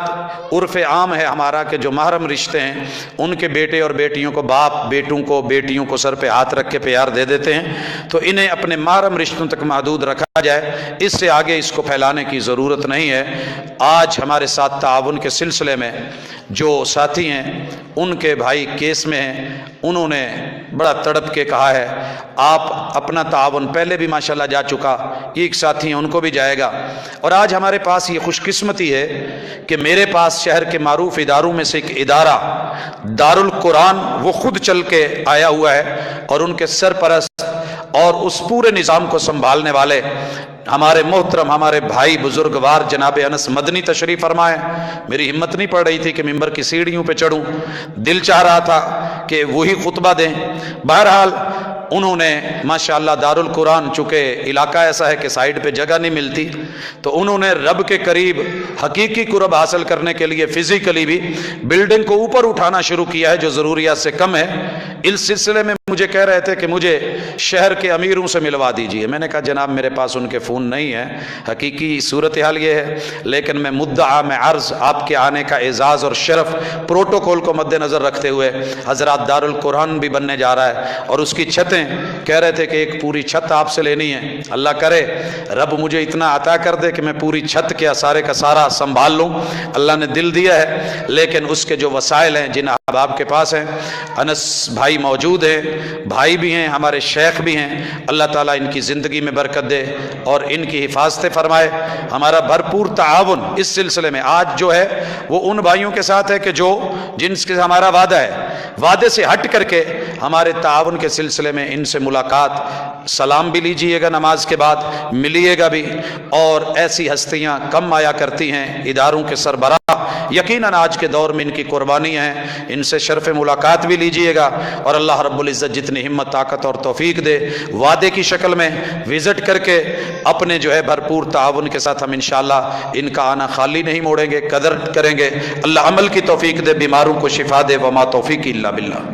عرف عام ہے ہمارا کہ جو محرم رشتے ہیں ان کے بیٹے اور بیٹیوں کو، باپ بیٹوں کو، بیٹیوں کو سر پہ ہاتھ رکھ کے پیار دے دیتے ہیں، تو انہیں اپنے محرم رشتوں تک محدود رکھا جائے، اس سے آگے اس کو پھیلانے کی ضرورت نہیں ہے۔ آج ہمارے ساتھ تعاون کے سلسلے میں جو ساتھی ہیں ان کے بھائی کیس میں ہیں، انہوں نے بڑا تڑپ کے کہا ہے آپ اپنا تعاون، پہلے بھی ماشاءاللہ جا چکا، ایک ساتھی ہیں ان کو بھی جائے گا، اور آج ہمارے پاس یہ خوش قسمتی ہے کہ میرے پاس شہر کے معروف اداروں میں سے ایک ادارہ دارالقرآن وہ خود چل کے آیا ہوا ہے، اور ان کے سرپرست اور اس پورے نظام کو سنبھالنے والے ہمارے محترم ہمارے بھائی بزرگوار جناب انس مدنی تشریف فرمائے۔ میری ہمت نہیں پڑ رہی تھی کہ ممبر کی سیڑھیوں پہ چڑھوں، دل چاہ رہا تھا کہ وہی خطبہ دیں، بہرحال انہوں نے ماشاءاللہ دارالقرآن، چونکہ علاقہ ایسا ہے کہ سائیڈ پہ جگہ نہیں ملتی، تو انہوں نے رب کے قریب حقیقی قرب حاصل کرنے کے لیے فزیکلی بھی بلڈنگ کو اوپر اٹھانا شروع کیا ہے جو ضروریات سے کم ہے۔ اس سلسلے میں مجھے کہہ رہے تھے کہ مجھے شہر کے امیروں سے ملوا دیجئے، میں نے کہا جناب میرے پاس ان کے فون نہیں ہے، حقیقی صورتحال یہ ہے، لیکن میں مدعا میں عرض آپ کے آنے کا اعزاز اور شرف پروٹوکول کو مد نظر رکھتے ہوئے، حضرات دارالقرآن بھی بننے جا رہا ہے اور اس کی چھتیں کہہ رہے تھے کہ ایک پوری چھت آپ سے لینی ہے، اللہ کرے رب مجھے اتنا عطا کر دے کہ میں پوری چھت کے سارے کا سارا سنبھال لوں، اللہ نے دل دیا ہے، لیکن اس کے جو وسائل ہیں جن احباب کے پاس ہیں، انس بھائی موجود ہیں، بھائی بھی ہیں، ہمارے شیخ بھی ہیں، اللہ تعالیٰ ان کی زندگی میں برکت دے اور ان کی حفاظت فرمائے۔ ہمارا بھرپور تعاون اس سلسلے میں آج جو ہے وہ ان بھائیوں کے ساتھ ہے کہ جو جن سے ہمارا وعدہ ہے، وعدے سے ہٹ کر کے ہمارے تعاون کے سلسلے میں ان سے ملاقات، سلام بھی لیجئے گا نماز کے بعد، ملیے گا بھی، اور ایسی ہستیاں کم آیا کرتی ہیں اداروں کے سربراہ، یقیناً آج کے دور میں ان کی قربانی ہیں، ان سے شرف ملاقات بھی لیجئے گا، اور اللہ رب العزت جتنی ہمت طاقت اور توفیق دے وعدے کی شکل میں وزٹ کر کے اپنے جو ہے بھرپور تعاون کے ساتھ ہم انشاءاللہ ان کا آنا خالی نہیں موڑیں گے، قدر کریں گے۔ اللہ عمل کی توفیق دے، بیماروں کو شفا دے، وما توفیق الا باللہ۔